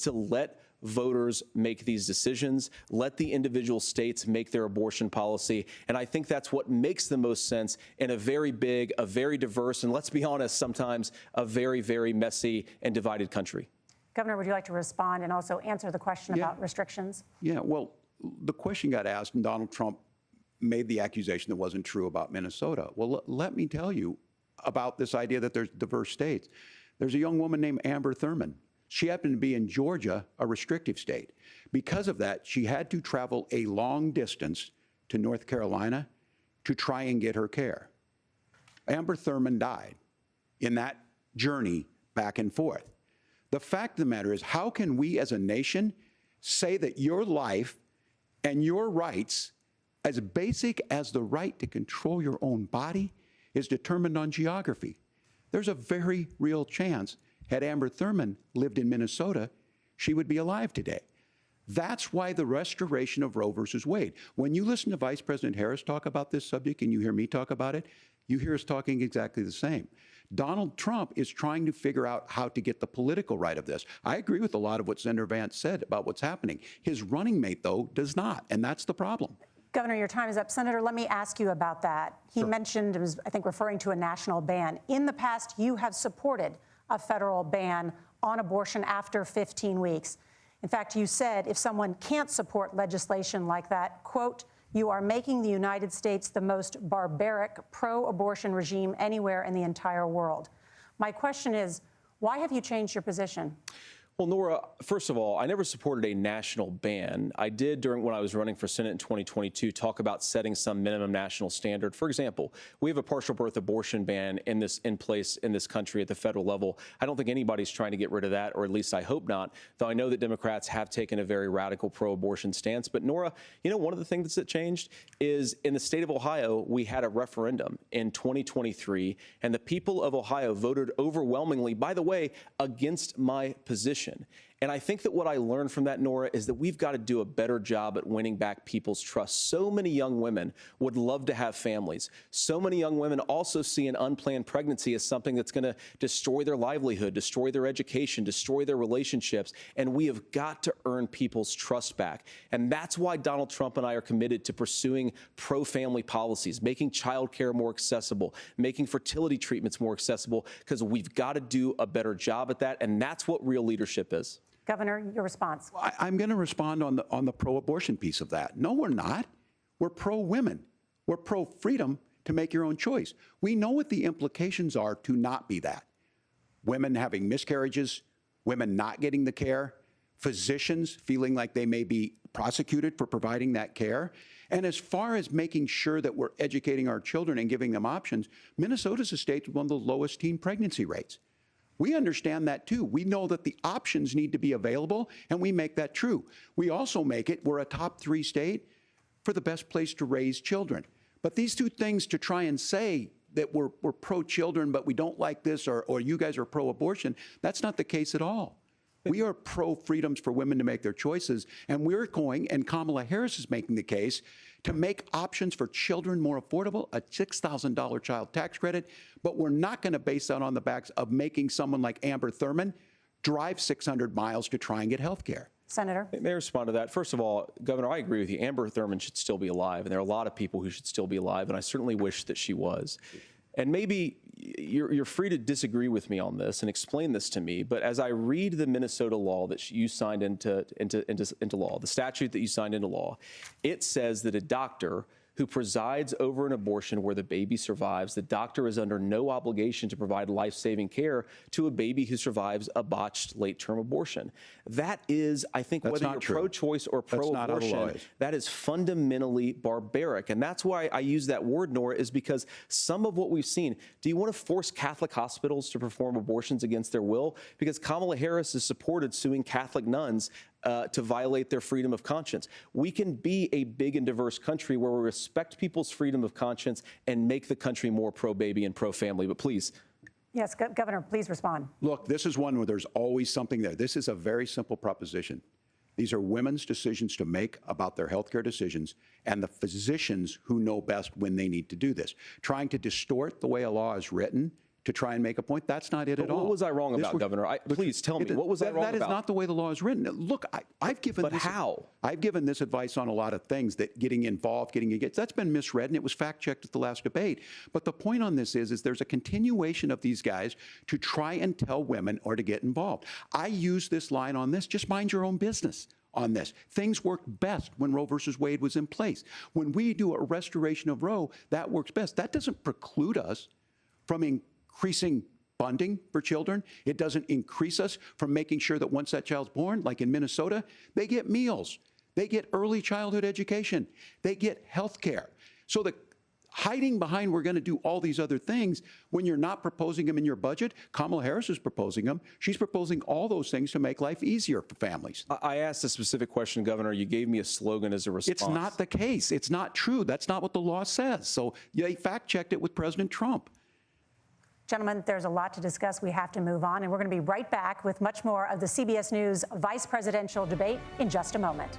to let voters make these decisions, let the individual states make their abortion policy. And I think that's what makes the most sense in a very big, a very diverse, and let's be honest, sometimes a very, very messy and divided country. Governor, would you like to respond and also answer the question about restrictions? Yeah, well, the question got asked and Donald Trump made the accusation that wasn't true about Minnesota. Well, let me tell you about this idea that there's diverse states. There's a young woman named Amber Thurman. She happened to be in Georgia, a restrictive state. Because of that, she had to travel a long distance to North Carolina to try and get her care. Amber Thurman died in that journey back and forth. The fact of the matter is, how can we as a nation say that your life and your rights as basic as the right to control your own body is determined on geography. There's a very real chance, had Amber Thurman lived in Minnesota, she would be alive today. That's why the restoration of Roe versus Wade. When you listen to Vice President Harris talk about this subject and you hear me talk about it, you hear us talking exactly the same. Donald Trump is trying to figure out how to get the political right of this. I agree with a lot of what Senator Vance said about what's happening. His running mate, though, does not, and that's the problem. Governor, your time is up. Senator, let me ask you about that. He mentioned, it was, I think, referring to a national ban. In the past, you have supported a federal ban on abortion after 15 weeks. In fact, you said if someone can't support legislation like that, quote, you are making the United States the most barbaric pro-abortion regime anywhere in the entire world. My question is, why have you changed your position? Well, Norah, first of all, I never supported a national ban. I did when I was running for Senate in 2022 talk about setting some minimum national standard. For example, we have a partial birth abortion ban in place in this country at the federal level. I don't think anybody's trying to get rid of that, or at least I hope not, though I know that Democrats have taken a very radical pro-abortion stance. But Norah, you know, one of the things that changed is in the state of Ohio, we had a referendum in 2023, and the people of Ohio voted overwhelmingly, by the way, against my position. And I think that what I learned from that, Norah, is that we've got to do a better job at winning back people's trust. So many young women would love to have families. So many young women also see an unplanned pregnancy as something that's going to destroy their livelihood, destroy their education, destroy their relationships. And we have got to earn people's trust back. And that's why Donald Trump and I are committed to pursuing pro-family policies, making child care more accessible, making fertility treatments more accessible, because we've got to do a better job at that. And that's what real leadership is. Governor, your response. I'm going to respond on the pro-abortion piece of that. No, we're not. We're pro-women. We're pro-freedom to make your own choice. We know what the implications are to not be that. Women having miscarriages, women not getting the care, physicians feeling like they may be prosecuted for providing that care. And as far as making sure that we're educating our children and giving them options, Minnesota's a state with one of the lowest teen pregnancy rates. We understand that, too. We know that the options need to be available, and we make that true. We also make it, we're a top 3 state for the best place to raise children. But these two things to try and say that we're pro-children, but we don't like this, or you guys are pro-abortion, that's not the case at all. We are pro-freedoms for women to make their choices, and we're going, and Kamala Harris is making the case, to make options for children more affordable, a $6,000 child tax credit, but we're not going to base that on the backs of making someone like Amber Thurman drive 600 miles to try and get health care. Senator. May I respond to that? First of all, Governor, I agree with you. Amber Thurman should still be alive, and there are a lot of people who should still be alive, and I certainly wish that she was. And maybe you're free to disagree with me on this and explain this to me, but as I read the Minnesota law that you signed into law, the statute that you signed into law, it says that a doctor who presides over an abortion where the baby survives, the doctor is under no obligation to provide life-saving care to a baby who survives a botched late-term abortion. That is, I think, whether you're pro-choice or pro-abortion, that is fundamentally barbaric. And that's why I use that word, Norah, is because some of what we've seen, do you want to force Catholic hospitals to perform abortions against their will? Because Kamala Harris has supported suing Catholic nuns to violate their freedom of conscience. We can be a big and diverse country where we respect people's freedom of conscience and make the country more pro-baby and pro-family. But please. Yes, Governor, please respond. Look, this is one where there's always something there. This is a very simple proposition. These are women's decisions to make about their healthcare decisions, and the physicians who know best when they need to do this. Trying to distort the way a law is written to try and make a point, that's not it at all. What was I wrong about, Governor? Please tell me, what was I wrong about? That is not the way the law is written. Look, I've given But how? I've given this advice on a lot of things, that getting involved, that's been misread, and it was fact-checked at the last debate. But the point on this is there's a continuation of these guys to try and tell women or to get involved. I use this line on this, just mind your own business on this. Things worked best when Roe versus Wade was in place. When we do a restoration of Roe, that works best. That doesn't preclude us from increasing funding for children. It doesn't increase us from making sure that once that child's born, like in Minnesota, they get meals, they get early childhood education, they get health care. So hiding behind we're going to do all these other things when you're not proposing them in your budget. Kamala Harris is proposing them. She's proposing all those things to make life easier for families. I asked a specific question, Governor. You gave me a slogan as a response. It's not the case. It's not true. That's not what the law says. So they fact-checked it with President Trump. Gentlemen, there's a lot to discuss. We have to move on, and we're going to be right back with much more of the CBS News vice presidential debate in just a moment.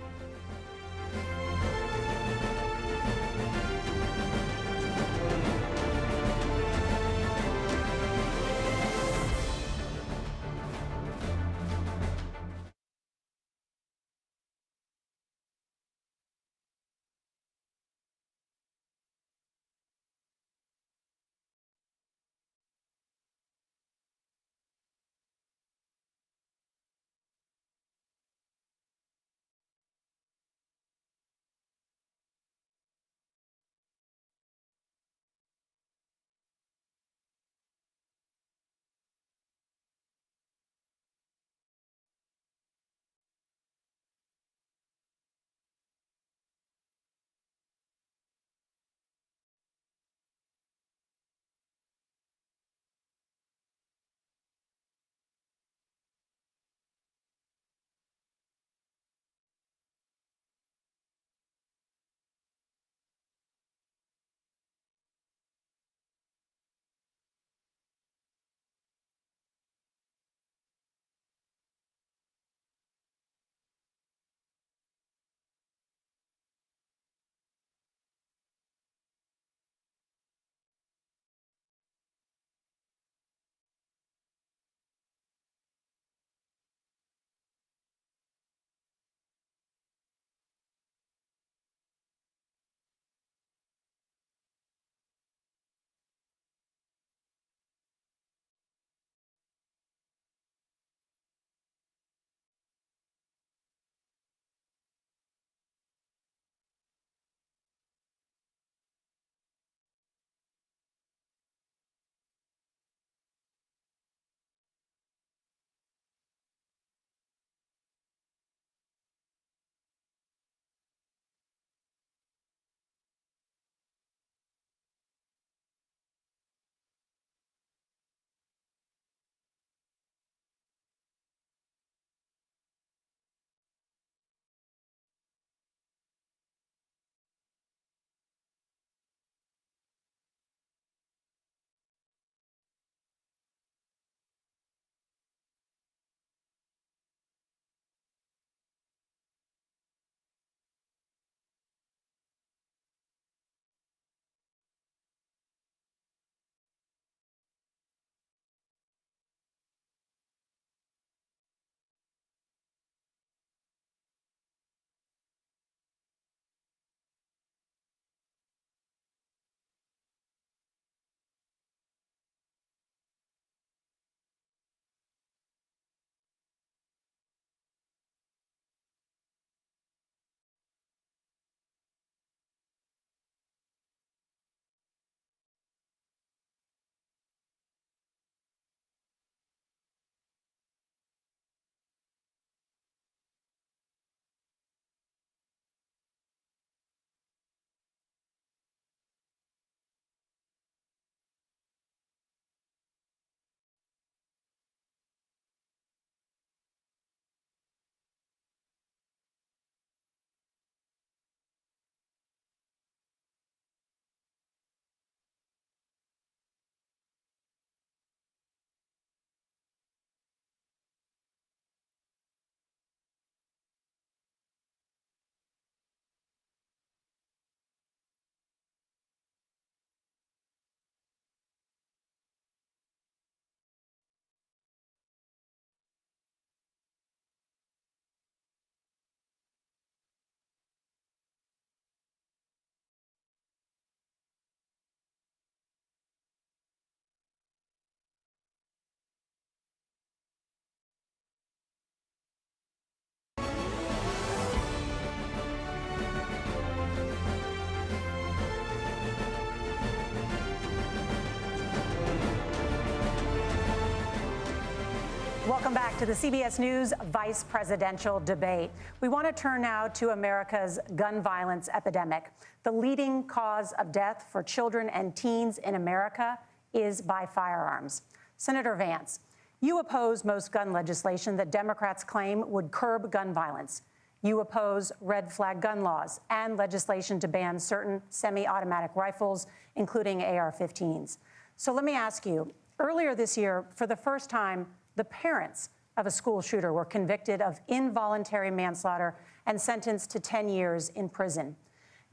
Welcome back to the CBS News vice presidential debate. We want to turn now to America's gun violence epidemic. The leading cause of death for children and teens in America is by firearms. Senator Vance, you oppose most gun legislation that Democrats claim would curb gun violence. You oppose red flag gun laws and legislation to ban certain semi-automatic rifles, including AR-15s. So let me ask you, earlier this year, for the first time, the parents of a school shooter were convicted of involuntary manslaughter and sentenced to 10 years in prison.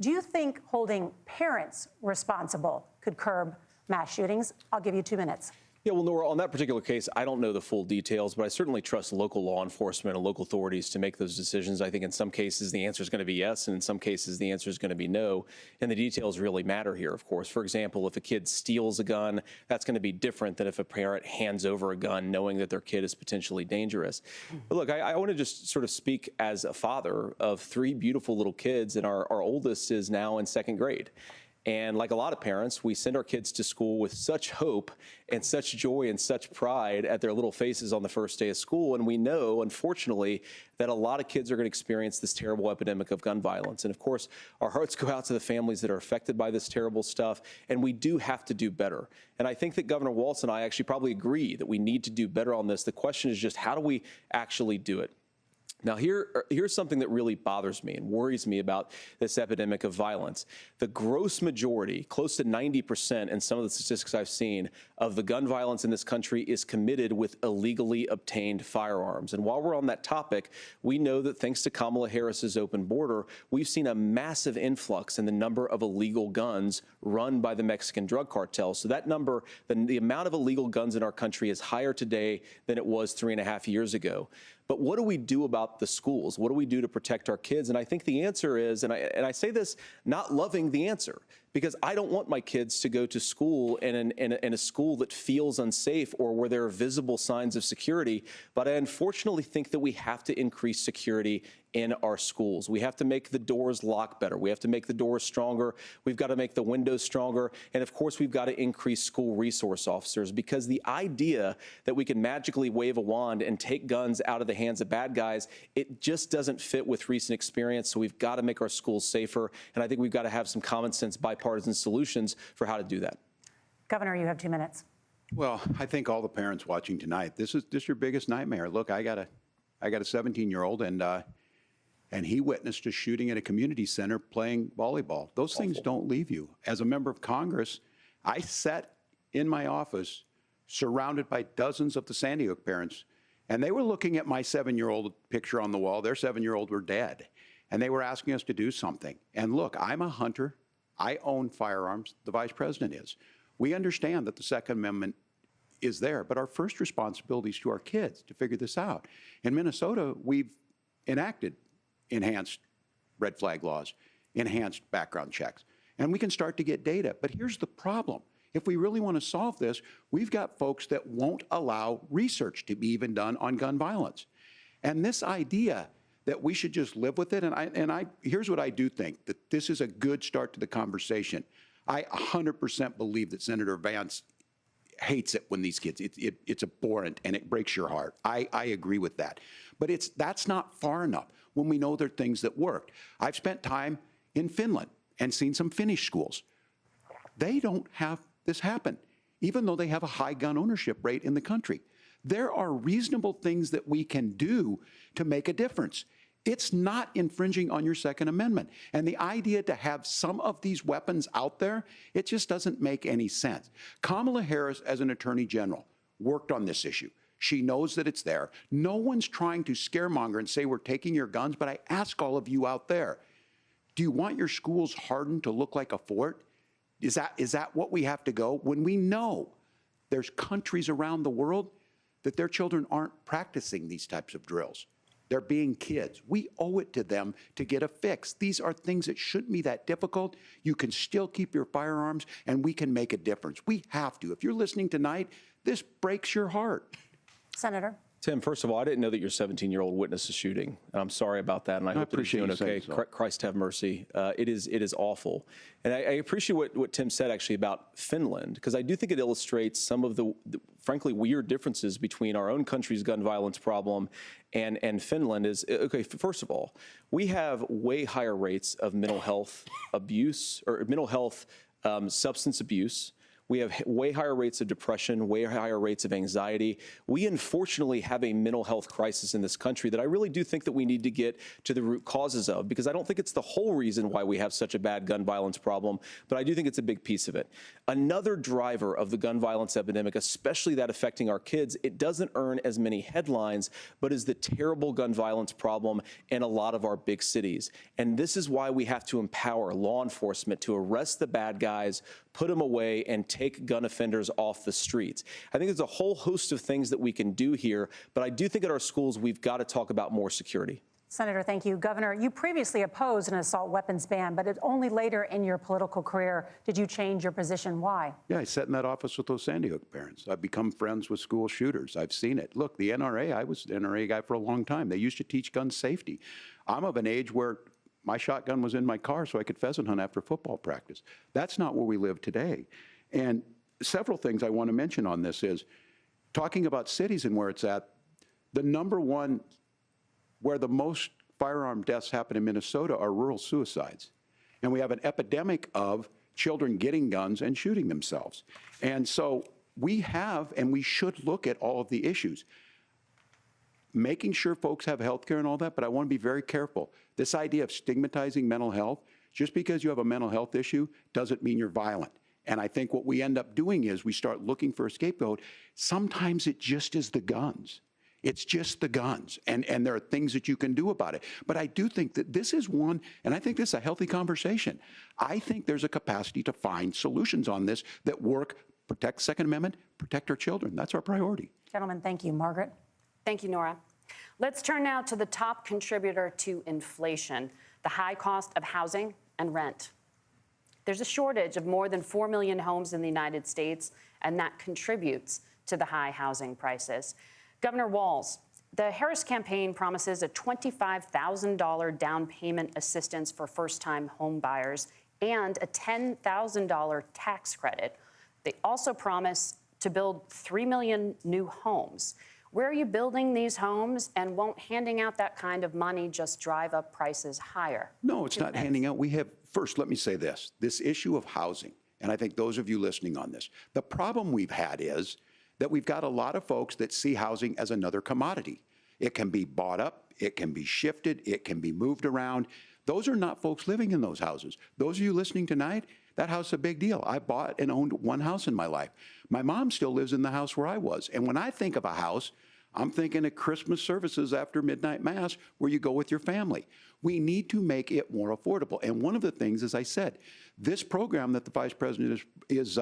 Do you think holding parents responsible could curb mass shootings? I'll give you 2 minutes. Yeah, well, Norah, on that particular case, I don't know the full details, but I certainly trust local law enforcement and local authorities to make those decisions. I think in some cases the answer is going to be yes, and in some cases the answer is going to be no. And the details really matter here, of course. For example, if a kid steals a gun, that's going to be different than if a parent hands over a gun knowing that their kid is potentially dangerous. But look, I want to just sort of speak as a father of 3 beautiful little kids, and our oldest is now in 2nd grade. And like a lot of parents, we send our kids to school with such hope and such joy and such pride at their little faces on the first day of school. And we know, unfortunately, that a lot of kids are going to experience this terrible epidemic of gun violence. And of course, our hearts go out to the families that are affected by this terrible stuff. And we do have to do better. And I think that Governor Walz and I actually probably agree that we need to do better on this. The question is just, how do we actually do it? Now, here's something that really bothers me and worries me about this epidemic of violence. The gross majority, close to 90% in some of the statistics I've seen, of the gun violence in this country is committed with illegally obtained firearms. And while we're on that topic, we know that thanks to Kamala Harris's open border, we've seen a massive influx in the number of illegal guns run by the Mexican drug cartel. So that number, the amount of illegal guns in our country is higher today than it was 3.5 years ago. But what do we do about the schools? What do we do to protect our kids? And I think the answer is, and I say this not loving the answer, because I don't want my kids to go to school in a school that feels unsafe or where there are visible signs of security. But I unfortunately think that we have to increase security in our schools. We have to make the doors lock better. We have to make the doors stronger. We've got to make the windows stronger. And of course, we've got to increase school resource officers, because the idea that we can magically wave a wand and take guns out of the hands of bad guys, it just doesn't fit with recent experience. So we've got to make our schools safer. And I think we've got to have some common sense bipartisan solutions for how to do that. Governor, you have 2 minutes. Well, I think all the parents watching tonight, this is your biggest nightmare. Look, I got a 17-year-old, and he witnessed a shooting at a community center playing volleyball. Those things don't leave you. As a member of Congress, I sat in my office surrounded by dozens of the Sandy Hook parents, and they were looking at my 7-year-old picture on the wall. Their 7-year-old were dead, and they were asking us to do something. And look, I'm a hunter. I own firearms. The vice president is. We understand that the Second Amendment is there, but our first responsibility is to our kids to figure this out. In Minnesota, we've enacted enhanced red flag laws, enhanced background checks, and we can start to get data. But here's the problem. If we really want to solve this, we've got folks that won't allow research to be even done on gun violence. And this idea that we should just live with it, here's what I do think, that this is a good start to the conversation. I 100% believe that Senator Vance hates it when these kids, it's abhorrent and it breaks your heart. I agree with that. But that's not far enough when we know there are things that worked. I've spent time in Finland and seen some Finnish schools. They don't have this happen, even though they have a high gun ownership rate in the country. There are reasonable things that we can do to make a difference. It's not infringing on your Second Amendment. And the idea to have some of these weapons out there, it just doesn't make any sense. Kamala Harris, as an attorney general, worked on this issue. She knows that it's there. No one's trying to scaremonger and say we're taking your guns, but I ask all of you out there, do you want your schools hardened to look like a fort? Is that what we have to go? When we know there's countries around the world that their children aren't practicing these types of drills. They're being kids. We owe it to them to get a fix. These are things that shouldn't be that difficult. You can still keep your firearms, and we can make a difference. We have to. If you're listening tonight, this breaks your heart. Senator. Tim, first of all, I didn't know that your 17-year-old witnessed a shooting. And I'm sorry about that, and I hope that he's doing okay. So. Christ have mercy. It is awful. And I appreciate what Tim said, actually, about Finland, because I do think it illustrates some of the frankly, weird differences between our own country's gun violence problem and Finland. Is, okay, first of all, we have way higher rates of mental health abuse, or mental health substance abuse. We have way higher rates of depression, way higher rates of anxiety. We unfortunately have a mental health crisis in this country that I really do think that we need to get to the root causes of, because I don't think it's the whole reason why we have such a bad gun violence problem, but I do think it's a big piece of it. Another driver of the gun violence epidemic, especially that affecting our kids, it doesn't earn as many headlines, but is the terrible gun violence problem in a lot of our big cities. And this is why we have to empower law enforcement to arrest the bad guys, put them away, and take gun offenders off the streets. I think there's a whole host of things that we can do here, but I do think at our schools we've got to talk about more security. Senator, thank you. Governor, you previously opposed an assault weapons ban, but it's only later in your political career did you change your position. Why? Yeah, I sat in that office with those Sandy Hook parents. I've become friends with school shooters. I've seen it. Look, the NRA, I was an NRA guy for a long time. They used to teach gun safety. I'm of an age where my shotgun was in my car so I could pheasant hunt after football practice. That's not where we live today. And several things I want to mention on this is, talking about cities and where it's at, the number one where the most firearm deaths happen in Minnesota are rural suicides. And we have an epidemic of children getting guns and shooting themselves. And so we have, and we should look at all of the issues. Making sure folks have health care and all that, but I want to be very careful. This idea of stigmatizing mental health, just because you have a mental health issue doesn't mean you're violent. And I think what we end up doing is we start looking for a scapegoat. Sometimes it just is the guns. It's just the guns, and there are things that you can do about it. But I do think that this is one, and I think this is a healthy conversation. I think there's a capacity to find solutions on this that work, protect Second Amendment, protect our children. That's our priority. Gentlemen, thank you. Margaret? Thank you, Norah. Let's turn now to the top contributor to inflation, the high cost of housing and rent. There's a shortage of more than 4 million homes in the United States, and that contributes to the high housing prices. Governor Walz, the Harris campaign promises a $25,000 down payment assistance for first-time home buyers and a $10,000 tax credit. They also promise to build 3 million new homes. Where are you building these homes, and won't handing out that kind of money just drive up prices higher? No, it's not handing out. We have, first, let me say this issue of housing, and I think those of you listening on this, the problem we've had is that we've got a lot of folks that see housing as another commodity. It can be bought up, it can be shifted, it can be moved around. Those are not folks living in those houses. Those of you listening tonight, that house is a big deal. I bought and owned one house in my life. My mom still lives in the house where I was. And when I think of a house, I'm thinking of Christmas services after midnight mass where you go with your family. We need to make it more affordable. And one of the things, as I said, this program that the Vice President is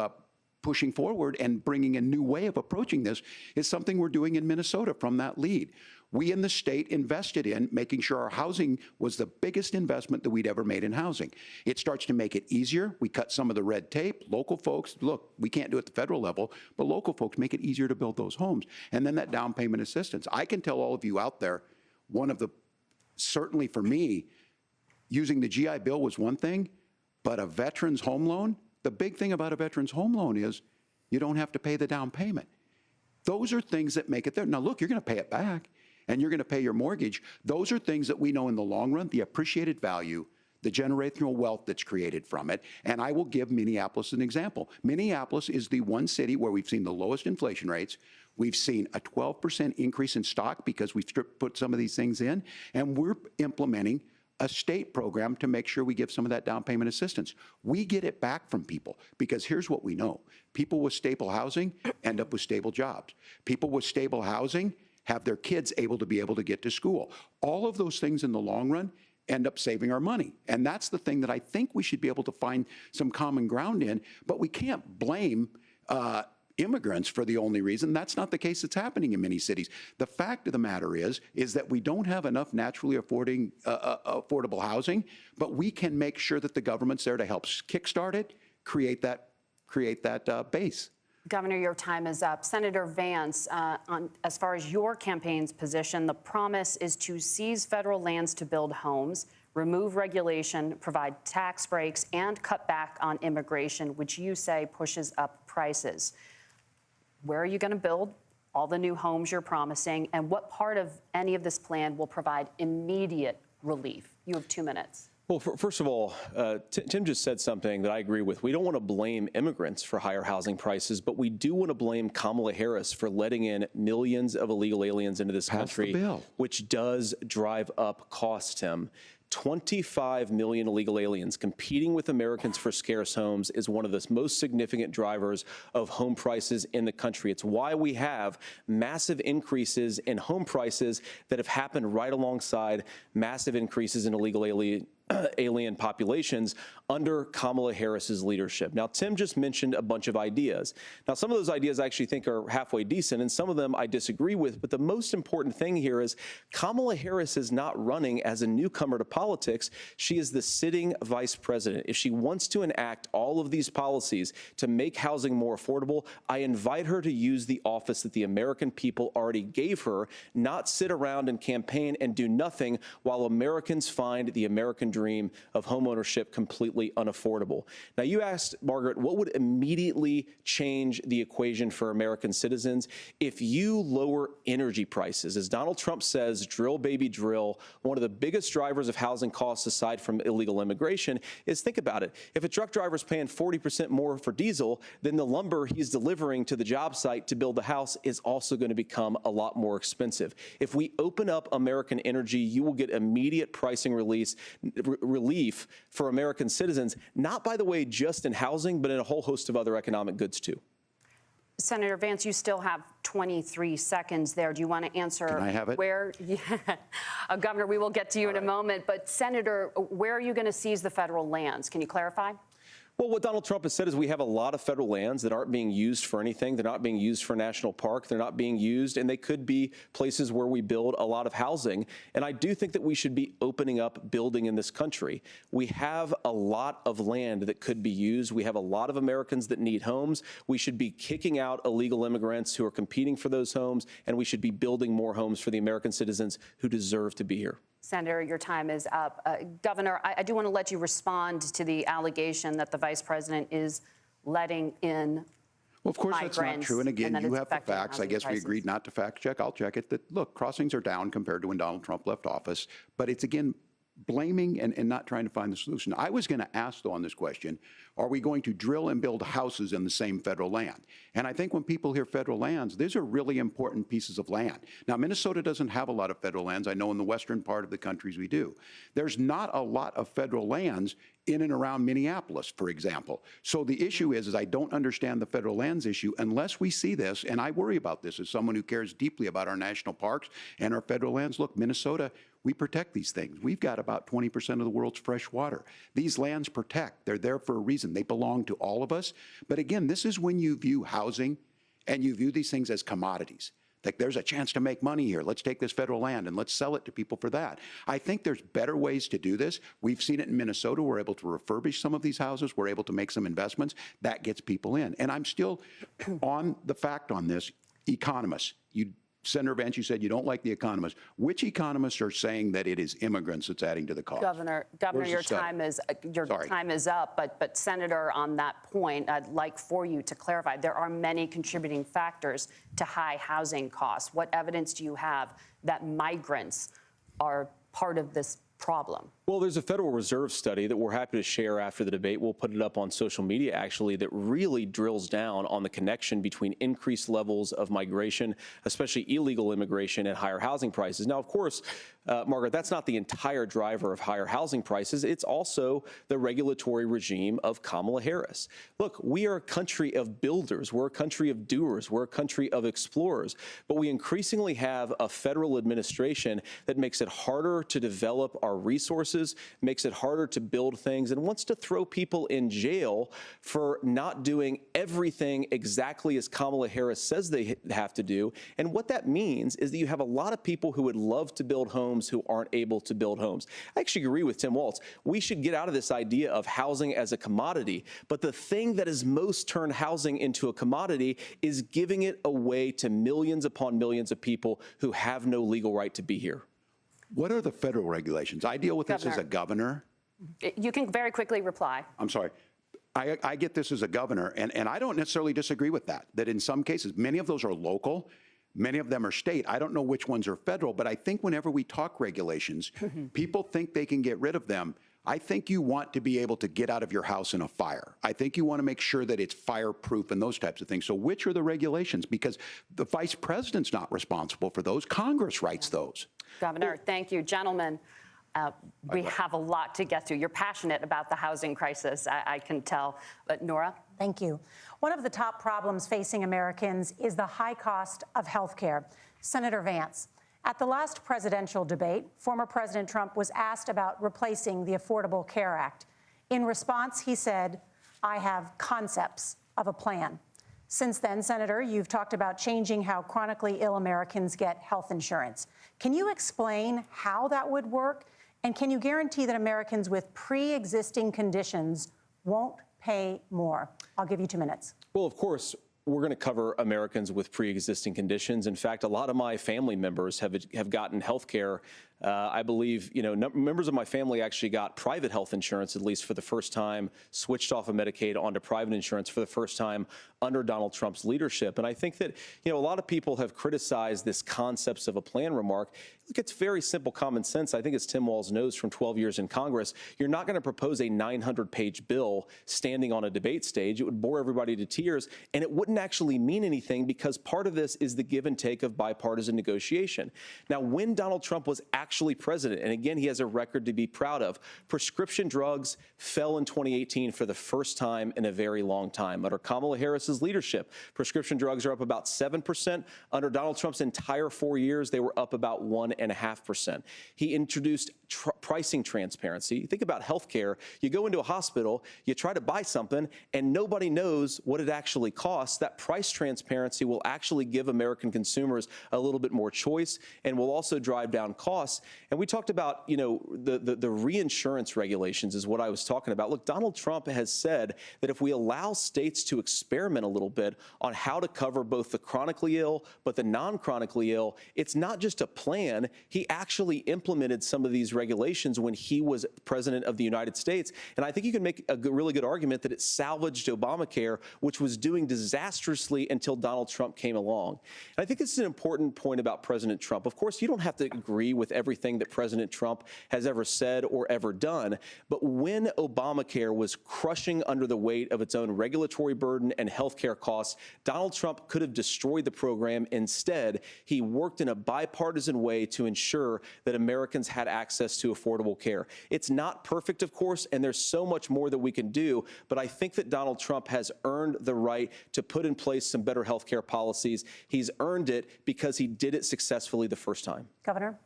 pushing forward and bringing a new way of approaching this is something we're doing in Minnesota from that lead. We in the state invested in making sure our housing was the biggest investment that we'd ever made in housing. It starts to make it easier. We cut some of the red tape. Local folks, look, we can't do it at the federal level, but local folks make it easier to build those homes. And then that down payment assistance. I can tell all of you out there, one of the, certainly for me, using the GI Bill was one thing, but a veteran's home loan, the big thing about a veteran's home loan is you don't have to pay the down payment. Those are things that make it there. Now, look, you're going to pay it back, and you're going to pay your mortgage. Those are things that we know in the long run, the appreciated value, the generational wealth that's created from it. And I will give Minneapolis an example. Minneapolis is the one city where we've seen the lowest inflation rates. We've seen a 12% increase in stock because we've put some of these things in, and we're implementing a state program to make sure we give some of that down payment assistance. We get it back from people because here's what we know. People with stable housing end up with stable jobs. People with stable housing have their kids able to get to school. All of those things in the long run end up saving our money. And that's the thing that I think we should be able to find some common ground in, but we can't blame immigrants for the only reason. That's not the case that's happening in many cities. The fact of the matter is that we don't have enough naturally affordable housing, but we can make sure that the government's there to help kickstart it, create that base. Governor, your time is up. Senator Vance, as far as your campaign's position, the promise is to seize federal lands to build homes, remove regulation, provide tax breaks, and cut back on immigration, which you say pushes up prices. Where are you going to build all the new homes you're promising, and what part of any of this plan will provide immediate relief? You have 2 minutes. Well, first of all, Tim just said something that I agree with. We don't want to blame immigrants for higher housing prices, but we do want to blame Kamala Harris for letting in millions of illegal aliens into this country, which does drive up costs, Tim. 25 million illegal aliens competing with Americans for scarce homes is one of the most significant drivers of home prices in the country. It's why we have massive increases in home prices that have happened right alongside massive increases in illegal alien populations under Kamala Harris's leadership. Now, Tim just mentioned a bunch of ideas. Now, some of those ideas I actually think are halfway decent, and some of them I disagree with. But the most important thing here is Kamala Harris is not running as a newcomer to politics. She is the sitting vice president. If she wants to enact all of these policies to make housing more affordable, I invite her to use the office that the American people already gave her, not sit around and campaign and do nothing while Americans find the American dream of homeownership completely unaffordable. Now, you asked, Margaret, what would immediately change the equation for American citizens? If you lower energy prices, as Donald Trump says, drill, baby, drill, one of the biggest drivers of housing costs aside from illegal immigration is, think about it, if a truck driver is paying 40% more for diesel, then the lumber he's delivering to the job site to build the house is also going to become a lot more expensive. If we open up American energy, you will get immediate pricing relief for American citizens, not, by the way, just in housing, but in a whole host of other economic goods, too. Senator Vance, you still have 23 seconds there. Do you want to answer? Can I have it? Where, yeah. Governor, we will get to you in a moment. But, Senator, where are you going to seize the federal lands? Can you clarify? Well, what Donald Trump has said is we have a lot of federal lands that aren't being used for anything. They're not being used for national park. They're not being used, and they could be places where we build a lot of housing. And I do think that we should be opening up building in this country. We have a lot of land that could be used. We have a lot of Americans that need homes. We should be kicking out illegal immigrants who are competing for those homes, and we should be building more homes for the American citizens who deserve to be here. Senator, your time is up. Governor, I do want to let you respond to the allegation that the vice president is letting in Well, of course, that's not true. And again, you have the facts. I guess we agreed not to fact check. I'll check it. That, look, crossings are down compared to when Donald Trump left office. But it's, again, blaming and not trying to find the solution. I was going to ask, though, on this question, are we going to drill and build houses in the same federal land? And I think when people hear federal lands, these are really important pieces of land. Now, Minnesota doesn't have a lot of federal lands. I know in the western part of the countries we do. There's not a lot of federal lands in and around Minneapolis, for example. So the issue is I don't understand the federal lands issue unless we see this, and I worry about this as someone who cares deeply about our national parks and our federal lands. Look, Minnesota, we protect these things. We've got about 20% of the world's fresh water. These lands protect. They're there for a reason. They belong to all of us. But again, this is when you view housing and you view these things as commodities. Like, there's a chance to make money here. Let's take this federal land and let's sell it to people for that. I think there's better ways to do this. We've seen it in Minnesota. We're able to refurbish some of these houses. We're able to make some investments. That gets people in. And I'm still on the fact on this. Economists, Senator Vance, you said you don't like the economists. Which economists are saying that it is immigrants that's adding to the cost? Governor, your time is up. But Senator, on that point, I'd like for you to clarify. There are many contributing factors to high housing costs. What evidence do you have that migrants are part of this problem? Well, there's a Federal Reserve study that we're happy to share after the debate. We'll put it up on social media, actually, that really drills down on the connection between increased levels of migration, especially illegal immigration, and higher housing prices. Now, of course, Margaret, that's not the entire driver of higher housing prices. It's also the regulatory regime of Kamala Harris. Look, we are a country of builders. We're a country of doers. We're a country of explorers. But we increasingly have a federal administration that makes it harder to develop our resources resources, makes it harder to build things, and wants to throw people in jail for not doing everything exactly as Kamala Harris says they have to do. And what that means is that you have a lot of people who would love to build homes who aren't able to build homes. I actually agree with Tim Walz. We should get out of this idea of housing as a commodity. But the thing that has most turned housing into a commodity is giving it away to millions upon millions of people who have no legal right to be here. What are the federal regulations? I deal with this as a governor. You can very quickly reply. I'm sorry. I get this as a governor, and I don't necessarily disagree with that, that in some cases, many of those are local, many of them are state. I don't know which ones are federal, but I think whenever we talk regulations, people think they can get rid of them. I think you want to be able to get out of your house in a fire. I think you want to make sure that it's fireproof and those types of things. So which are the regulations? Because the vice president's not responsible for those. Congress writes those. Governor, thank you. Gentlemen, we have a lot to get to. You're passionate about the housing crisis, I can tell. But Norah? Thank you. One of the top problems facing Americans is the high cost of health care. Senator Vance, at the last presidential debate, former President Trump was asked about replacing the Affordable Care Act. In response, he said, "I have concepts of a plan." Since then, Senator, you've talked about changing how chronically ill Americans get health insurance. Can you explain how that would work? And can you guarantee that Americans with pre-existing conditions won't pay more? I'll give you 2 minutes. Well, of course, we're going to cover Americans with pre-existing conditions. In fact, a lot of my family members have gotten health care. I believe, members of my family actually got private health insurance, at least for the first time, switched off of Medicaid onto private insurance for the first time under Donald Trump's leadership. And I think that, a lot of people have criticized this concepts of a plan remark. Look, it's very simple common sense. I think as Tim Walz knows from 12 years in Congress, you're not going to propose a 900-page bill standing on a debate stage. It would bore everybody to tears, and it wouldn't actually mean anything because part of this is the give and take of bipartisan negotiation. Now, when Donald Trump was actually president, and again, he has a record to be proud of, prescription drugs fell in 2018 for the first time in a very long time. Under Kamala Harris's leadership, prescription drugs are up about 7%. Under Donald Trump's entire 4 years, they were up about 1.5%. He introduced pricing transparency. Think about healthcare. You go into a hospital, you try to buy something, and nobody knows what it actually costs. That price transparency will actually give American consumers a little bit more choice and will also drive down costs. And we talked about, the reinsurance regulations is what I was talking about. Look, Donald Trump has said that if we allow states to experiment a little bit on how to cover both the chronically ill but the non-chronically ill, it's not just a plan. He actually implemented some of these regulations when he was president of the United States. And I think you can make a really good argument that it salvaged Obamacare, which was doing disastrously until Donald Trump came along. And I think this is an important point about President Trump. Of course, you don't have to agree with everything that President Trump has ever said or ever done. But when Obamacare was crushing under the weight of its own regulatory burden and health care costs, Donald Trump could have destroyed the program. Instead, he worked in a bipartisan way to ensure that Americans had access to affordable care. It's not perfect, of course, and there's so much more that we can do. But I think that Donald Trump has earned the right to put in place some better health care policies. He's earned it because he did it successfully the first time. Governor?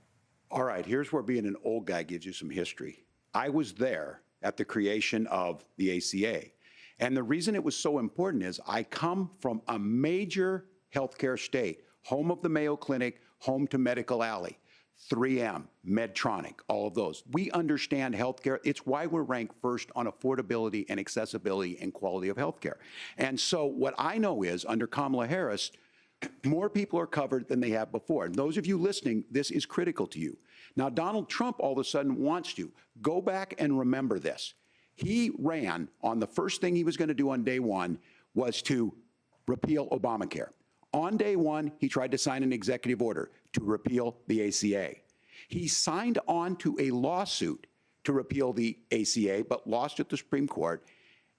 All right, here's where being an old guy gives you some history. I was there at the creation of the ACA. And the reason it was so important is I come from a major healthcare state, home of the Mayo Clinic, home to Medical Alley, 3M, Medtronic, all of those. We understand healthcare. It's why we're ranked first on affordability and accessibility and quality of healthcare. And so what I know is under Kamala Harris, more people are covered than they have before. And those of you listening, this is critical to you. Now, Donald Trump all of a sudden wants to go back and remember this. He ran on the first thing he was going to do on day one was to repeal Obamacare. On day one, he tried to sign an executive order to repeal the ACA. He signed on to a lawsuit to repeal the ACA, but lost at the Supreme Court.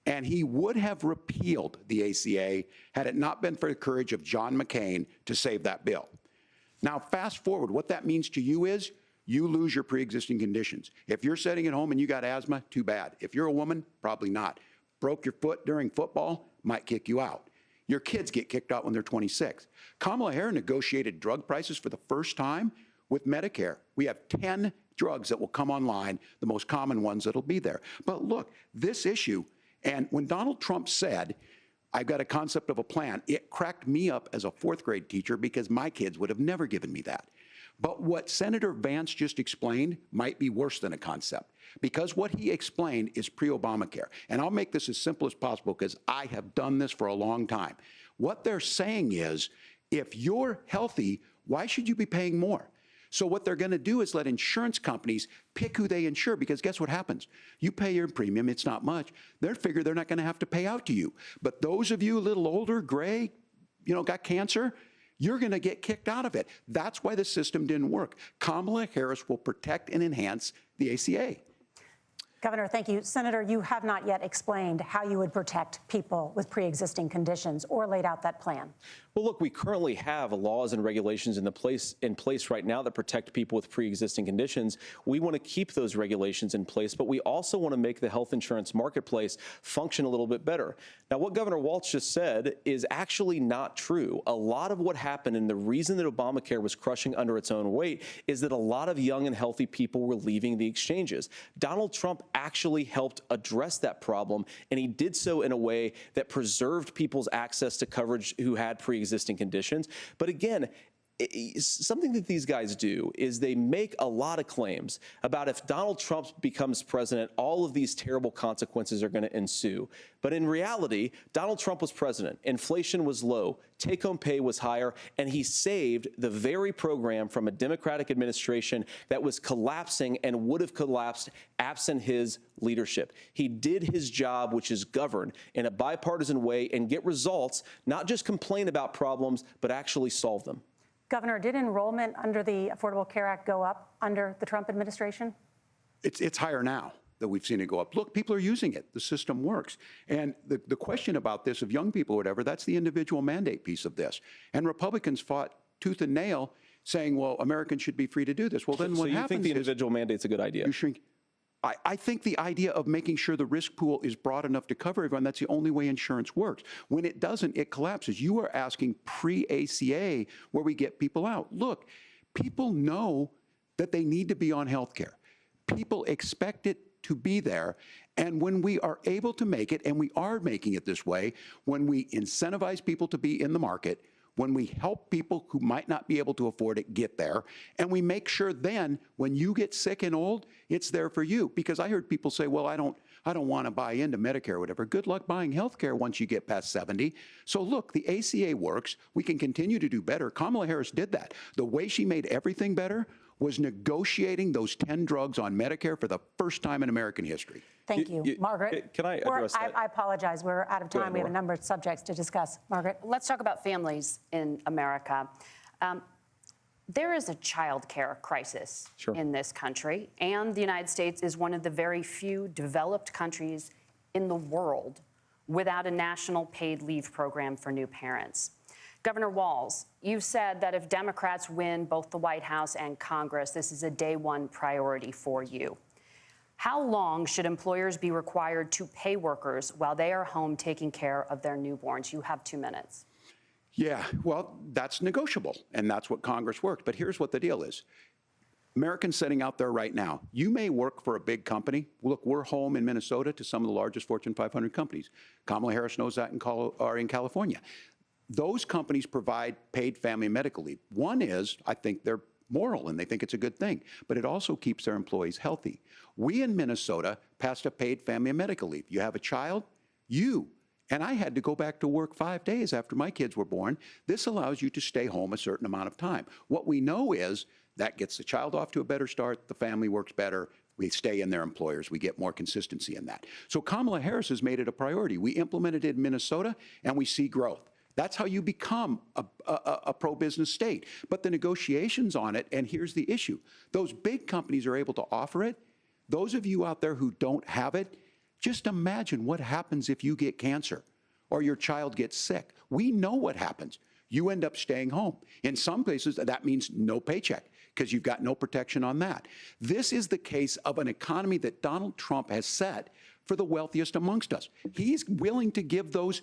And he would have repealed the ACA had it not been for the courage of John McCain to save that bill. Now, fast forward, what that means to you is you lose your pre-existing conditions. If you're sitting at home and you got asthma, too bad. If you're a woman, probably not. Broke your foot during football, might kick you out. Your kids get kicked out when they're 26. Kamala Harris negotiated drug prices for the first time with Medicare. We have 10 drugs that will come online, the most common ones that'll be there. But look, this issue, and when Donald Trump said, I've got a concept of a plan, it cracked me up as a fourth grade teacher because my kids would have never given me that. But what Senator Vance just explained might be worse than a concept, because what he explained is pre-Obamacare. And I'll make this as simple as possible because I have done this for a long time. What they're saying is, if you're healthy, why should you be paying more? So what they're going to do is let insurance companies pick who they insure, because guess what happens? You pay your premium, it's not much. They figure they're not going to have to pay out to you. But those of you a little older, gray, got cancer, you're going to get kicked out of it. That's why the system didn't work. Kamala Harris will protect and enhance the ACA. Governor, thank you. Senator, you have not yet explained how you would protect people with pre-existing conditions or laid out that plan. Well, look, we currently have laws and regulations in place right now that protect people with pre-existing conditions. We want to keep those regulations in place, but we also want to make the health insurance marketplace function a little bit better. Now, what Governor Walz just said is actually not true. A lot of what happened, and the reason that Obamacare was crushing under its own weight, is that a lot of young and healthy people were leaving the exchanges. Donald Trump actually helped address that problem, and he did so in a way that preserved people's access to coverage who had pre-existing conditions. But again, something that these guys do is they make a lot of claims about if Donald Trump becomes president, all of these terrible consequences are going to ensue. But in reality, Donald Trump was president. Inflation was low. Take-home pay was higher. And he saved the very program from a Democratic administration that was collapsing and would have collapsed absent his leadership. He did his job, which is govern in a bipartisan way and get results, not just complain about problems, but actually solve them. Governor, did enrollment under the Affordable Care Act go up under the Trump administration? It's higher now that we've seen it go up. Look, people are using it. The system works. And the question about this of young people or whatever, that's the individual mandate piece of this. And Republicans fought tooth and nail saying, well, Americans should be free to do this. Well, then what happens is— So you think the individual mandate's a good idea? You shrink. I think the idea of making sure the risk pool is broad enough to cover everyone, that's the only way insurance works. When it doesn't, it collapses. You are asking pre-ACA where we get people out. Look, people know that they need to be on health care. People expect it to be there. And when we are able to make it, and we are making it this way, when we incentivize people to be in the market, when we help people who might not be able to afford it get there, and we make sure then when you get sick and old, it's there for you. Because I heard people say, well, I don't want to buy into Medicare or whatever. Good luck buying health care once you get past 70. So look, the ACA works. We can continue to do better. Kamala Harris did that. The way she made everything better was negotiating those 10 drugs on Medicare for the first time in American history. Thank you. Margaret? Can I address that? I apologize. We're out of time. ahead, We have a Norah. number of subjects to discuss. Margaret? Let's talk about families in America. There is a child care crisis in this country, and the United States is one of the very few developed countries in the world without a national paid leave program for new parents. Governor Walz, you've said that if Democrats win both the White House and Congress, this is a day one priority for you. How long should employers be required to pay workers while they are home taking care of their newborns? You have 2 minutes. Yeah, well, that's negotiable, and that's what Congress worked. But here's what the deal is. Americans sitting out there right now, you may work for a big company. Look, we're home in Minnesota to some of the largest Fortune 500 companies. Kamala Harris knows that in California. Those companies provide paid family and medical leave. One is, I think they're moral and they think it's a good thing, but it also keeps their employees healthy. We in Minnesota passed a paid family and medical leave. You have a child, and I had to go back to work 5 days after my kids were born. This allows you to stay home a certain amount of time. What we know is that gets the child off to a better start, the family works better, we stay in their employers, we get more consistency in that. So Kamala Harris has made it a priority. We implemented it in Minnesota and we see growth. That's how you become a pro-business state. But the negotiations on it, and here's the issue, those big companies are able to offer it. Those of you out there who don't have it, just imagine what happens if you get cancer or your child gets sick. We know what happens. You end up staying home. In some places, that means no paycheck because you've got no protection on that. This is the case of an economy that Donald Trump has set for the wealthiest amongst us. He's willing to give those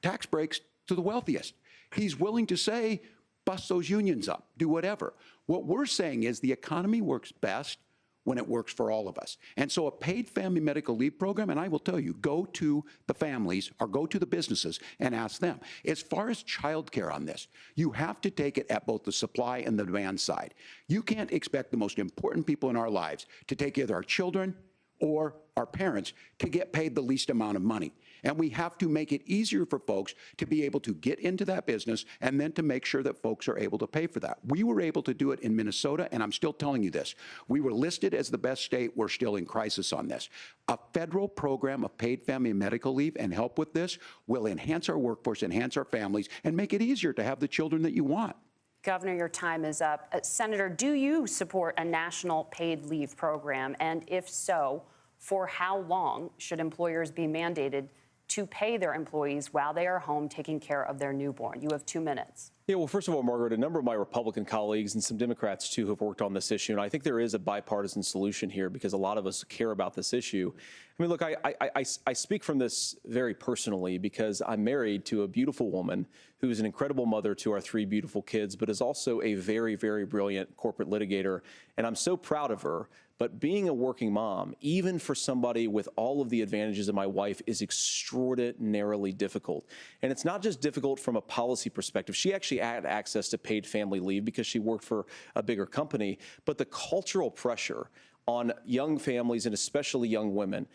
tax breaks to the wealthiest. He's willing to say, bust those unions up, do whatever. What we're saying is the economy works best when it works for all of us. And so a paid family medical leave program, and I will tell you, go to the families or go to the businesses and ask them. As far as childcare on this, you have to take it at both the supply and the demand side. You can't expect the most important people in our lives to take either our children or our parents to get paid the least amount of money. And we have to make it easier for folks to be able to get into that business and then to make sure that folks are able to pay for that. We were able to do it in Minnesota, and I'm still telling you this. We were listed as the best state. We're still in crisis on this. A federal program of paid family and medical leave and help with this will enhance our workforce, enhance our families, and make it easier to have the children that you want. Governor, your time is up. Senator, do you support a national paid leave program? And if so, for how long should employers be mandated to pay their employees while they are home taking care of their newborn? You have 2 minutes. Yeah, well, first of all, Margaret, a number of my Republican colleagues and some Democrats, too, have worked on this issue. And I think there is a bipartisan solution here because a lot of us care about this issue. I mean, look, I speak from this very personally because I'm married to a beautiful woman who is an incredible mother to our 3 beautiful kids, but is also a very, very brilliant corporate litigator. And I'm so proud of her. But being a working mom, even for somebody with all of the advantages of my wife, is extraordinarily difficult. And it's not just difficult from a policy perspective. She actually had access to paid family leave because she worked for a bigger company. But the cultural pressure on young families and especially young women,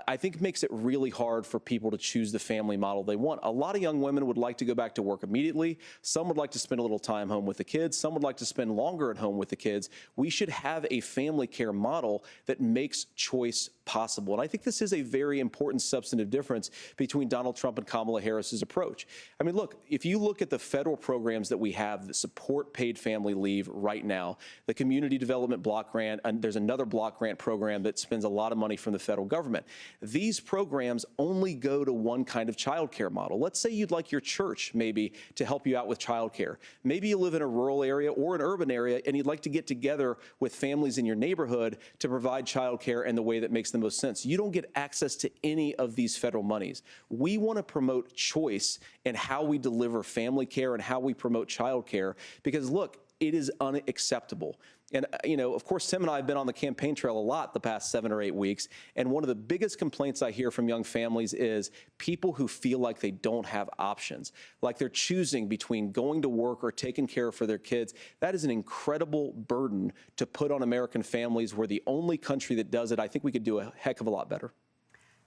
I think makes it really hard for people to choose the family model they want. A lot of young women would like to go back to work immediately. Some would like to spend a little time home with the kids. Some would like to spend longer at home with the kids. We should have a family care model that makes choice possible. And I think this is a very important substantive difference between Donald Trump and Kamala Harris's approach. I mean, look, if you look at the federal programs that we have that support paid family leave right now, the Community Development Block Grant, and there's another block grant program that spends a lot of money from the federal government. These programs only go to one kind of childcare model. Let's say you'd like your church maybe to help you out with childcare. Maybe you live in a rural area or an urban area and you'd like to get together with families in your neighborhood to provide childcare in the way that makes the most sense. You don't get access to any of these federal monies. We want to promote choice in how we deliver family care and how we promote childcare because, look, it is unacceptable. And, you know, of course, Tim and I have been on the campaign trail a lot the past 7 or 8 weeks. And one of the biggest complaints I hear from young families is people who feel like they don't have options, like they're choosing between going to work or taking care for their kids. That is an incredible burden to put on American families. We're the only country that does it. I think we could do a heck of a lot better.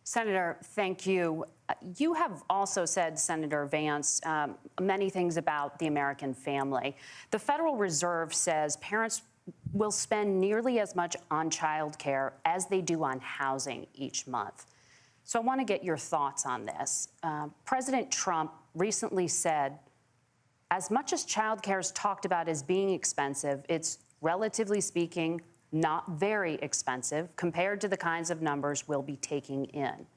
Senator, thank you. You have also said, Senator Vance, many things about the American family. The Federal Reserve says parents will spend nearly as much on child care as they do on housing each month. So I want to get your thoughts on this. President Trump recently said, as much as child care is talked about as being expensive, it's relatively speaking not very expensive compared to the kinds of numbers we'll be taking in.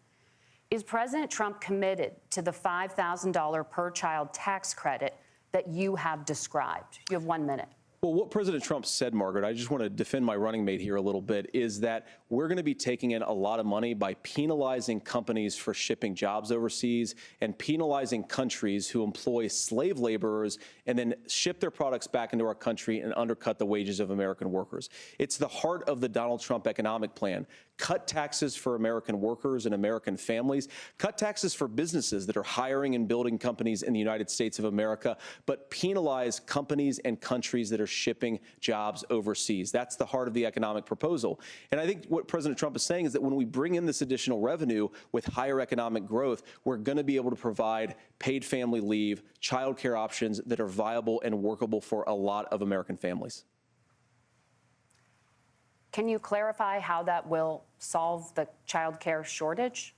Is President Trump committed to the $5,000 per child tax credit that you have described? You have 1 minute. Well, what President Trump said, Margaret, I just want to defend my running mate here a little bit, is that we're going to be taking in a lot of money by penalizing companies for shipping jobs overseas and penalizing countries who employ slave laborers and then ship their products back into our country and undercut the wages of American workers. It's the heart of the Donald Trump economic plan. Cut taxes for American workers and American families. Cut taxes for businesses that are hiring and building companies in the United States of America, but penalize companies and countries that are shipping jobs overseas. That's the heart of the economic proposal. And I think what President Trump is saying is that when we bring in this additional revenue with higher economic growth, we're going to be able to provide paid family leave, child care options that are viable and workable for a lot of American families. Can you clarify how that will solve the child care shortage?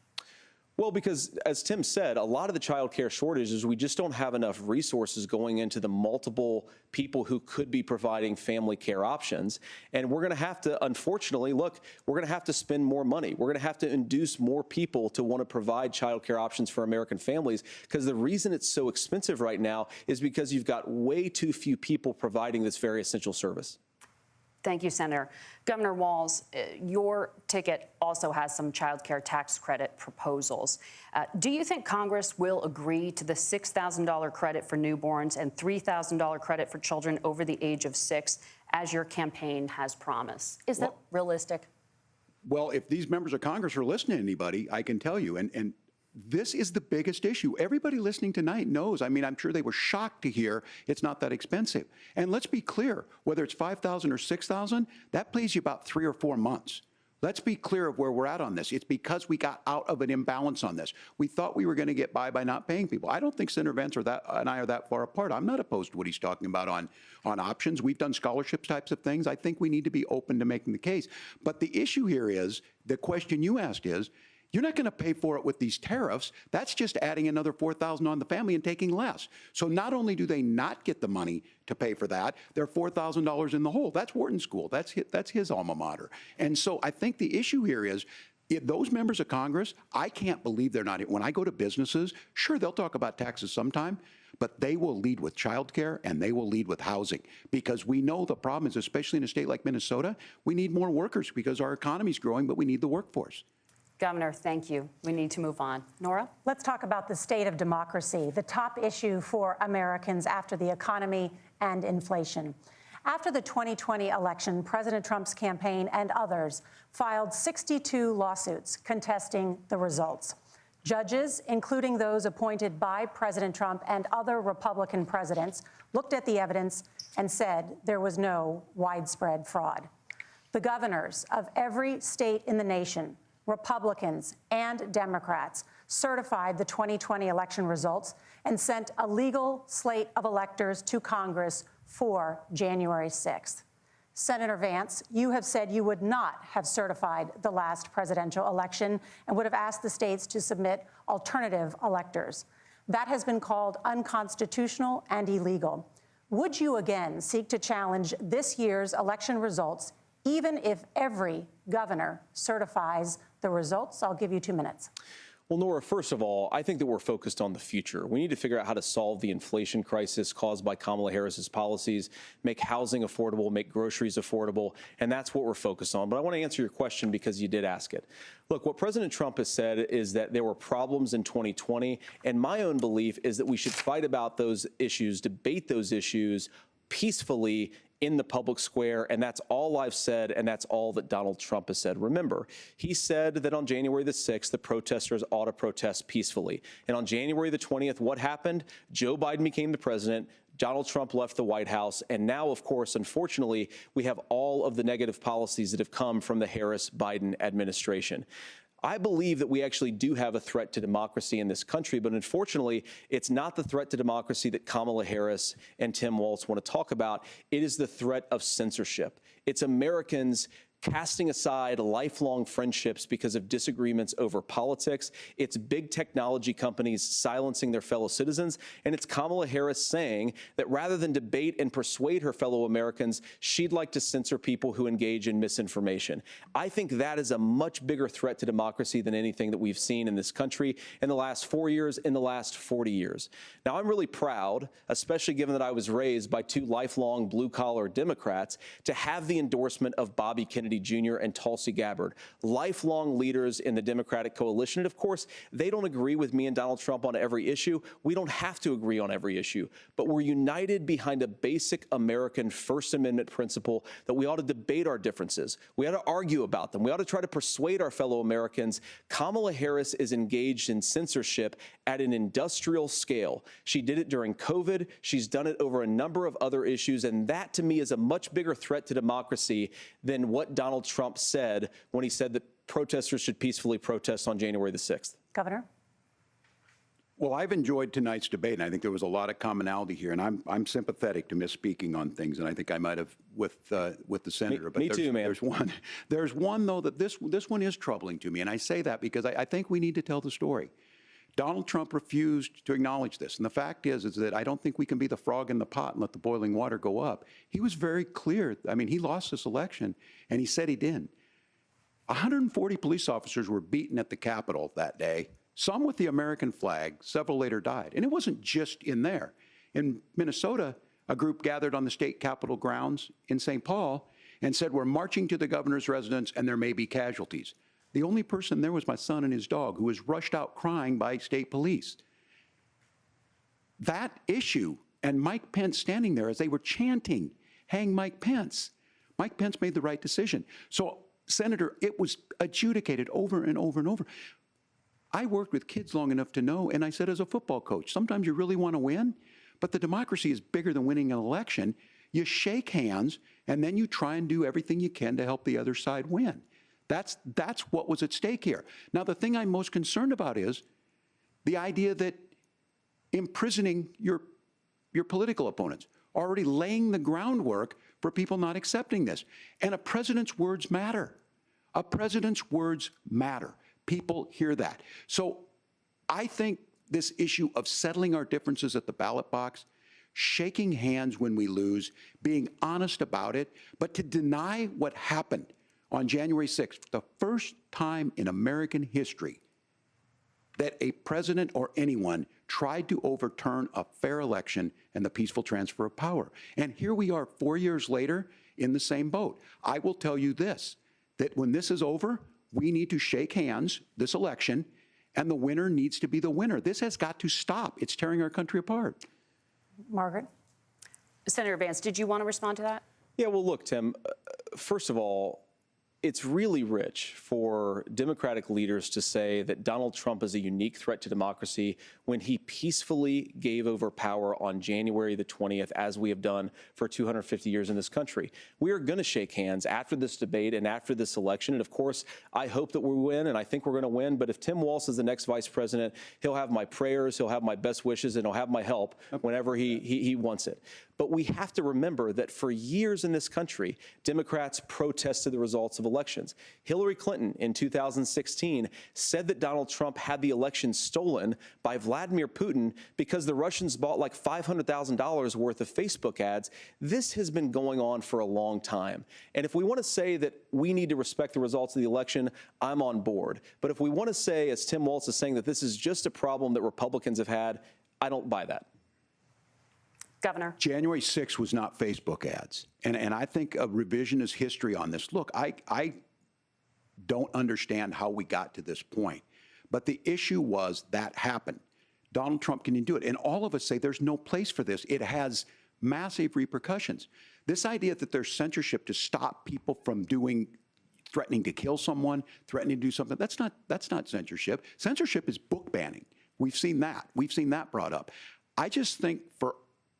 Well, because as Tim said, a lot of the child care shortage is we just don't have enough resources going into the multiple people who could be providing family care options. And we're going to have to, unfortunately, look, we're going to have to spend more money. We're going to have to induce more people to want to provide child care options for American families, because the reason it's so expensive right now is because you've got way too few people providing this very essential service. Thank you, Senator. Governor Walz, your ticket also has some child care tax credit proposals. Do you think Congress will agree to the $6,000 credit for newborns and $3,000 credit for children over the age of 6, as your campaign has promised? Is that realistic? Well, if these members of Congress are listening to anybody, I can tell you, and this is the biggest issue. Everybody listening tonight knows. I mean, I'm sure they were shocked to hear it's not that expensive. And let's be clear, whether it's $5,000 or $6,000, that pays you about 3 or 4 months. Let's be clear of where we're at on this. It's because we got out of an imbalance on this. We thought we were going to get by not paying people. I don't think Senator Vance and I are that far apart. I'm not opposed to what he's talking about on options. We've done scholarships types of things. I think we need to be open to making the case. But the issue here is, the question you asked is, you're not going to pay for it with these tariffs. That's just adding another $4,000 on the family and taking less. So not only do they not get the money to pay for that, they're $4,000 in the hole. That's Wharton School. That's his alma mater. And so I think the issue here is, if those members of Congress, I can't believe they're not. When I go to businesses, sure, they'll talk about taxes sometime, but they will lead with childcare and they will lead with housing, because we know the problem is, especially in a state like Minnesota, we need more workers because our economy is growing, but we need the workforce. Governor, thank you. We need to move on. Norah? Let's talk about the state of democracy, the top issue for Americans after the economy and inflation. After the 2020 election, President Trump's campaign and others filed 62 lawsuits contesting the results. Judges, including those appointed by President Trump and other Republican presidents, looked at the evidence and said there was no widespread fraud. The governors of every state in the nation, Republicans and Democrats, certified the 2020 election results and sent a legal slate of electors to Congress for January 6th. Senator Vance, you have said you would not have certified the last presidential election and would have asked the states to submit alternative electors. That has been called unconstitutional and illegal. Would you again seek to challenge this year's election results, even if every governor certifies the results? I'll give you 2 minutes. Well, Norah, first of all, I think that we're focused on the future. We need to figure out how to solve the inflation crisis caused by Kamala Harris's policies, make housing affordable, make groceries affordable, and that's what we're focused on. But I want to answer your question because you did ask it. Look, what President Trump has said is that there were problems in 2020, and my own belief is that we should fight about those issues, debate those issues peacefully in the public square, and that's all I've said, and that's all that Donald Trump has said. Remember, he said that on January the 6th, the protesters ought to protest peacefully. And on January the 20th, what happened? Joe Biden became the president. Donald Trump left the White House. And now, of course, unfortunately, we have all of the negative policies that have come from the Harris-Biden administration. I believe that we actually do have a threat to democracy in this country, but unfortunately, it's not the threat to democracy that Kamala Harris and Tim Walz want to talk about. It is the threat of censorship. It's Americans casting aside lifelong friendships because of disagreements over politics. It's big technology companies silencing their fellow citizens. And it's Kamala Harris saying that rather than debate and persuade her fellow Americans, she'd like to censor people who engage in misinformation. I think that is a much bigger threat to democracy than anything that we've seen in this country in the last 4 years, in the last 40 years. Now, I'm really proud, especially given that I was raised by 2 lifelong blue-collar Democrats, to have the endorsement of Bobby Kennedy Jr. and Tulsi Gabbard, lifelong leaders in the Democratic coalition. And of course, they don't agree with me and Donald Trump on every issue. We don't have to agree on every issue, but we're united behind a basic American First Amendment principle that we ought to debate our differences. We ought to argue about them. We ought to try to persuade our fellow Americans. Kamala Harris is engaged in censorship at an industrial scale. She did it during COVID. She's done it over a number of other issues. And that, to me, is a much bigger threat to democracy than what Donald Trump said when he said that protesters should peacefully protest on January the 6th. Governor? Well, I've enjoyed tonight's debate, and I think there was a lot of commonality here, and I'm sympathetic to misspeaking on things, and I think I might have with the senator. Me too, man. There's one though that this one is troubling to me, and I say that because I think we need to tell the story. Donald Trump refused to acknowledge this, and the fact is that I don't think we can be the frog in the pot and let the boiling water go up. He was very clear. I mean, he lost this election, and he said he didn't. 140 police officers were beaten at the Capitol that day, some with the American flag, several later died. And it wasn't just in there. In Minnesota, a group gathered on the state capitol grounds in St. Paul, and said, we're marching to the governor's residence and there may be casualties. The only person there was my son and his dog, who was rushed out crying by state police. That issue, and Mike Pence standing there as they were chanting, hang Mike Pence. Mike Pence made the right decision. So, Senator, it was adjudicated over and over and over. I worked with kids long enough to know, and I said as a football coach, sometimes you really want to win, but the democracy is bigger than winning an election. You shake hands, and then you try and do everything you can to help the other side win. That's what was at stake here. Now, the thing I'm most concerned about is the idea that imprisoning your political opponents, already laying the groundwork for people not accepting this. And a president's words matter. A president's words matter. People hear that. So I think this issue of settling our differences at the ballot box, shaking hands when we lose, being honest about it, but to deny what happened on January 6th, the first time in American history that a president or anyone tried to overturn a fair election and the peaceful transfer of power. And here we are 4 years later in the same boat. I will tell you this, that when this is over, we need to shake hands this election, and the winner needs to be the winner. This has got to stop. It's tearing our country apart. Margaret? Senator Vance, did you want to respond to that? Yeah, well, look, Tim, first of all, it's really rich for Democratic leaders to say that Donald Trump is a unique threat to democracy when he peacefully gave over power on January the 20th, as we have done for 250 years in this country. We are going to shake hands after this debate and after this election. And of course, I hope that we win, and I think we're going to win. But if Tim Walz is the next vice president, he'll have my prayers, he'll have my best wishes, and he'll have my help whenever he wants it. But we have to remember that for years in this country, Democrats protested the results of elections. Hillary Clinton in 2016 said that Donald Trump had the election stolen by Vladimir Putin because the Russians bought like $500,000 worth of Facebook ads. This has been going on for a long time. And if we want to say that we need to respect the results of the election, I'm on board. But if we want to say, as Tim Walz is saying, that this is just a problem that Republicans have had, I don't buy that. Governor. January 6th was not Facebook ads. And I think a revisionist history on this. Look, I don't understand how we got to this point. But the issue was that happened. Donald Trump can do it. And all of us say there's no place for this. It has massive repercussions. This idea that there's censorship to stop people from threatening to kill someone, threatening to do something, that's not censorship. Censorship is book banning. We've seen that. We've seen that brought up. I just think for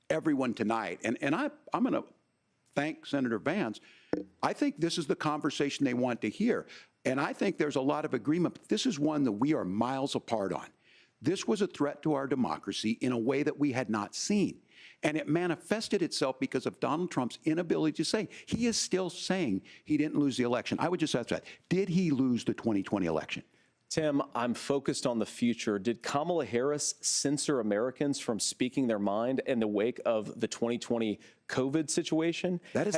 everyone tonight, and I'm going to thank Senator Vance. I think this is the conversation they want to hear. And I think there's a lot of agreement, but this is one that we are miles apart on. This was a threat to our democracy in a way that we had not seen. And it manifested itself because of Donald Trump's inability to say. He is still saying he didn't lose the election. I would just ask that. Did he lose the 2020 election? Tim, I'm focused on the future. Did Kamala Harris censor Americans from speaking their mind in the wake of the 2020 COVID situation? That is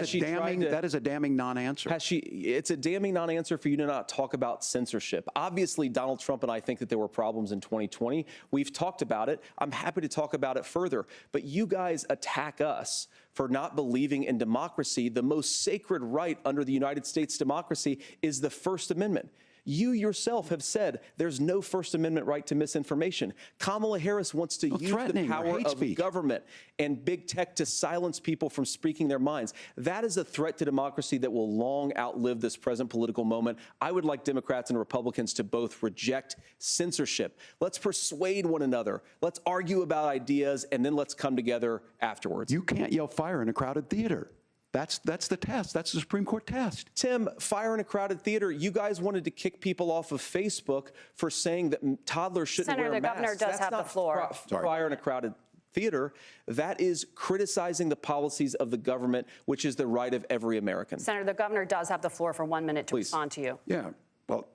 a damning non-answer. It's a damning non-answer for you to not talk about censorship. Obviously, Donald Trump and I think that there were problems in 2020. We've talked about it. I'm happy to talk about it further. But you guys attack us for not believing in democracy. The most sacred right under the United States democracy is the First Amendment. You yourself have said there's no First Amendment right to misinformation. Kamala Harris wants to use the power of government and big tech to silence people from speaking their minds. That is a threat to democracy that will long outlive this present political moment. I would like Democrats and Republicans to both reject censorship. Let's persuade one another. Let's argue about ideas, and then let's come together afterwards. You can't yell fire in a crowded theater. That's the test. That's the Supreme Court test. Tim, fire in a crowded theater. You guys wanted to kick people off of Facebook for saying that toddlers shouldn't wear masks. Senator, the governor does have the floor. Fire in a crowded theater. That is criticizing the policies of the government, which is the right of every American. Senator, the governor does have the floor for 1 minute to respond to you. Yeah. Well,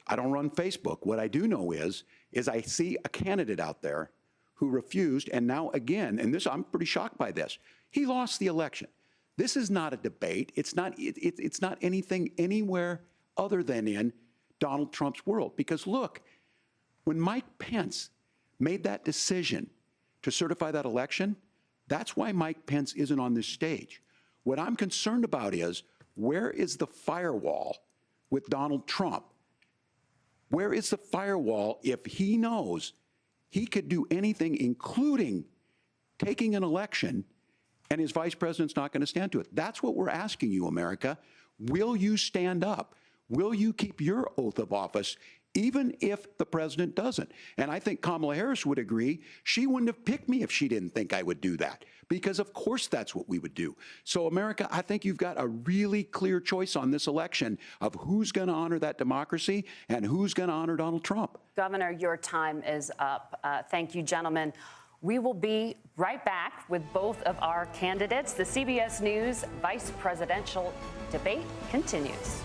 I don't run Facebook. What I do know is I see a candidate out there who refused, and now again, and this, I'm pretty shocked by this. He lost the election. This is not a debate. It's not anything anywhere other than in Donald Trump's world. Because look, when Mike Pence made that decision to certify that election, that's why Mike Pence isn't on this stage. What I'm concerned about is Where is the firewall with Donald Trump? Where is the firewall if he knows he could do anything, including taking an election, and his vice president's not going to stand to it? That's what we're asking you, America. Will you stand up? Will you keep your oath of office, even if the president doesn't? And I think Kamala Harris would agree. She wouldn't have picked me if she didn't think I would do that, because of course that's what we would do. So America, I think you've got a really clear choice on this election of who's going to honor that democracy and who's going to honor Donald Trump. Governor, your time is up. Thank you, gentlemen. We will be right back with both of our candidates. The CBS News vice presidential debate continues.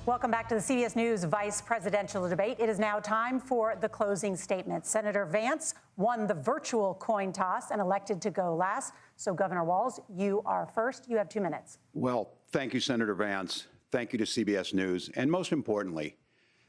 Welcome back to the CBS News Vice Presidential Debate. It is now time for the closing statement. Senator Vance won the virtual coin toss and elected to go last. So, Governor Walz, you are first. You have 2 minutes. Well, thank you, Senator Vance. Thank you to CBS News. And most importantly,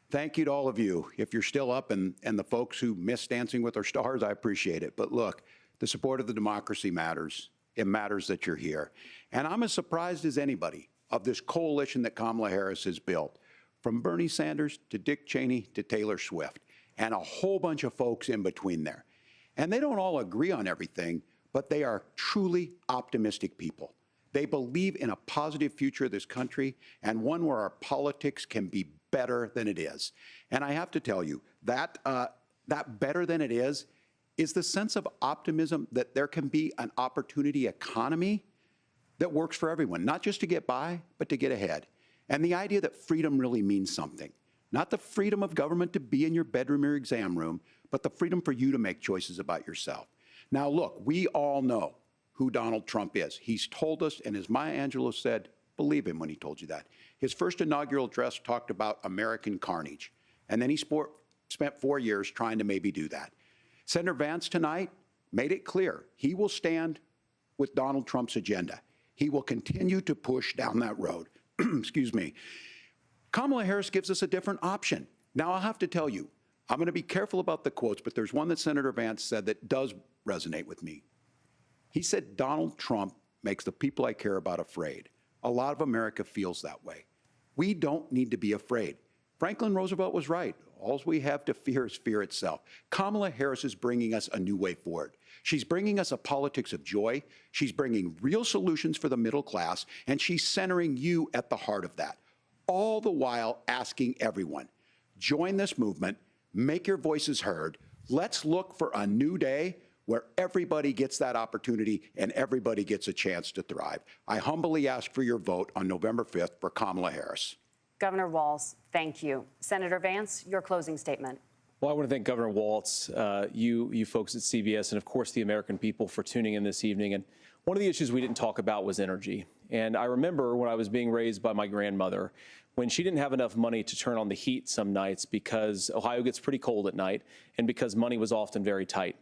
thank you to all of you. If you're still up and the folks who miss Dancing with Our Stars, I appreciate it. But look, the support of the democracy matters. It matters that you're here. And I'm as surprised as anybody of this coalition that Kamala Harris has built, from Bernie Sanders to Dick Cheney to Taylor Swift, and a whole bunch of folks in between there. And they don't all agree on everything, but they are truly optimistic people. They believe in a positive future of this country and one where our politics can be better than it is. And I have to tell you, that better than it is the sense of optimism that there can be an opportunity economy that works for everyone, not just to get by, but to get ahead. And the idea that freedom really means something. Not the freedom of government to be in your bedroom or exam room, but the freedom for you to make choices about yourself. Now, look, we all know who Donald Trump is. He's told us, and as Maya Angelou said, believe him when he told you that. His first inaugural address talked about American carnage, and then he spent 4 years trying to maybe do that. Senator Vance tonight made it clear he will stand with Donald Trump's agenda. He will continue to push down that road. Excuse me. Kamala Harris gives us a different option. Now, I'll have to tell you, I'm going to be careful about the quotes, but there's one that Senator Vance said that does resonate with me. He said, Donald Trump makes the people I care about afraid. A lot of America feels that way. We don't need to be afraid. Franklin Roosevelt was right. All we have to fear is fear itself. Kamala Harris is bringing us a new way forward. She's bringing us a politics of joy. She's bringing real solutions for the middle class, and she's centering you at the heart of that. All the while asking everyone, join this movement, make your voices heard. Let's look for a new day where everybody gets that opportunity and everybody gets a chance to thrive. I humbly ask for your vote on November 5th for Kamala Harris. Governor Walz, thank you. Senator Vance, your closing statement. Well, I want to thank Governor Walz, you folks at CBS, and of course the American people for tuning in this evening. And one of the issues we didn't talk about was energy. And I remember when I was being raised by my grandmother, when she didn't have enough money to turn on the heat some nights because Ohio gets pretty cold at night and because money was often very tight.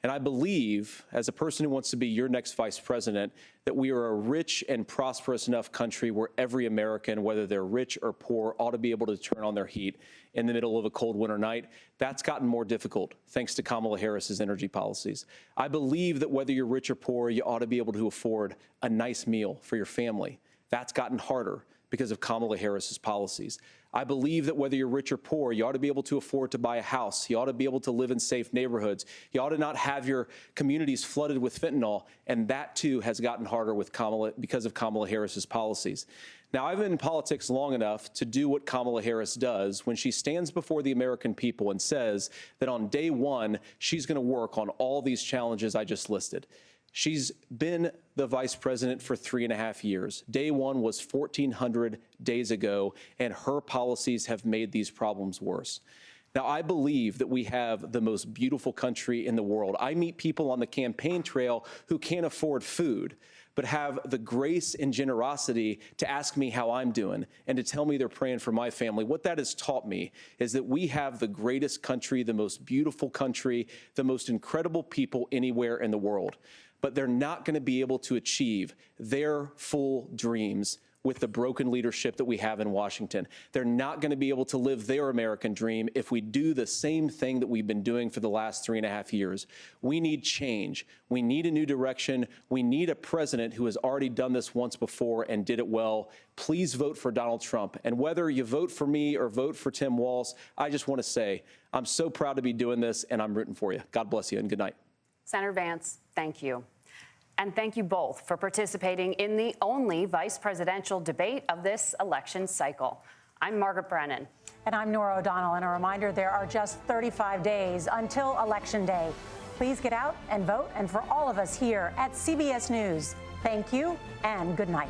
And I believe, as a person who wants to be your next vice president, that we are a rich and prosperous enough country where every American, whether they're rich or poor, ought to be able to turn on their heat in the middle of a cold winter night. That's gotten more difficult thanks to Kamala Harris's energy policies. I believe that whether you're rich or poor, you ought to be able to afford a nice meal for your family. That's gotten harder because of Kamala Harris's policies. I believe that whether you're rich or poor, you ought to be able to afford to buy a house. You ought to be able to live in safe neighborhoods. You ought to not have your communities flooded with fentanyl. And that, too, has gotten harder with because of Kamala Harris's policies. Now, I've been in politics long enough to do what Kamala Harris does when she stands before the American people and says that on day one, she's going to work on all these challenges I just listed. She's been the vice president for 3.5 years. Day one was 1,400 days ago, and her policies have made these problems worse. Now, I believe that we have the most beautiful country in the world. I meet people on the campaign trail who can't afford food, but have the grace and generosity to ask me how I'm doing and to tell me they're praying for my family. What that has taught me is that we have the greatest country, the most beautiful country, the most incredible people anywhere in the world. But they're not going to be able to achieve their full dreams with the broken leadership that we have in Washington. They're not going to be able to live their American dream if we do the same thing that we've been doing for the last 3.5 years. We need change. We need a new direction. We need a president who has already done this once before and did it well. Please vote for Donald Trump. And whether you vote for me or vote for Tim Walz, I just want to say I'm so proud to be doing this, and I'm rooting for you. God bless you, and good night. Senator Vance, thank you. And thank you both for participating in the only vice presidential debate of this election cycle. I'm Margaret Brennan. And I'm Norah O'Donnell. And a reminder, there are just 35 days until Election Day. Please get out and vote. And for all of us here at CBS News, thank you and good night.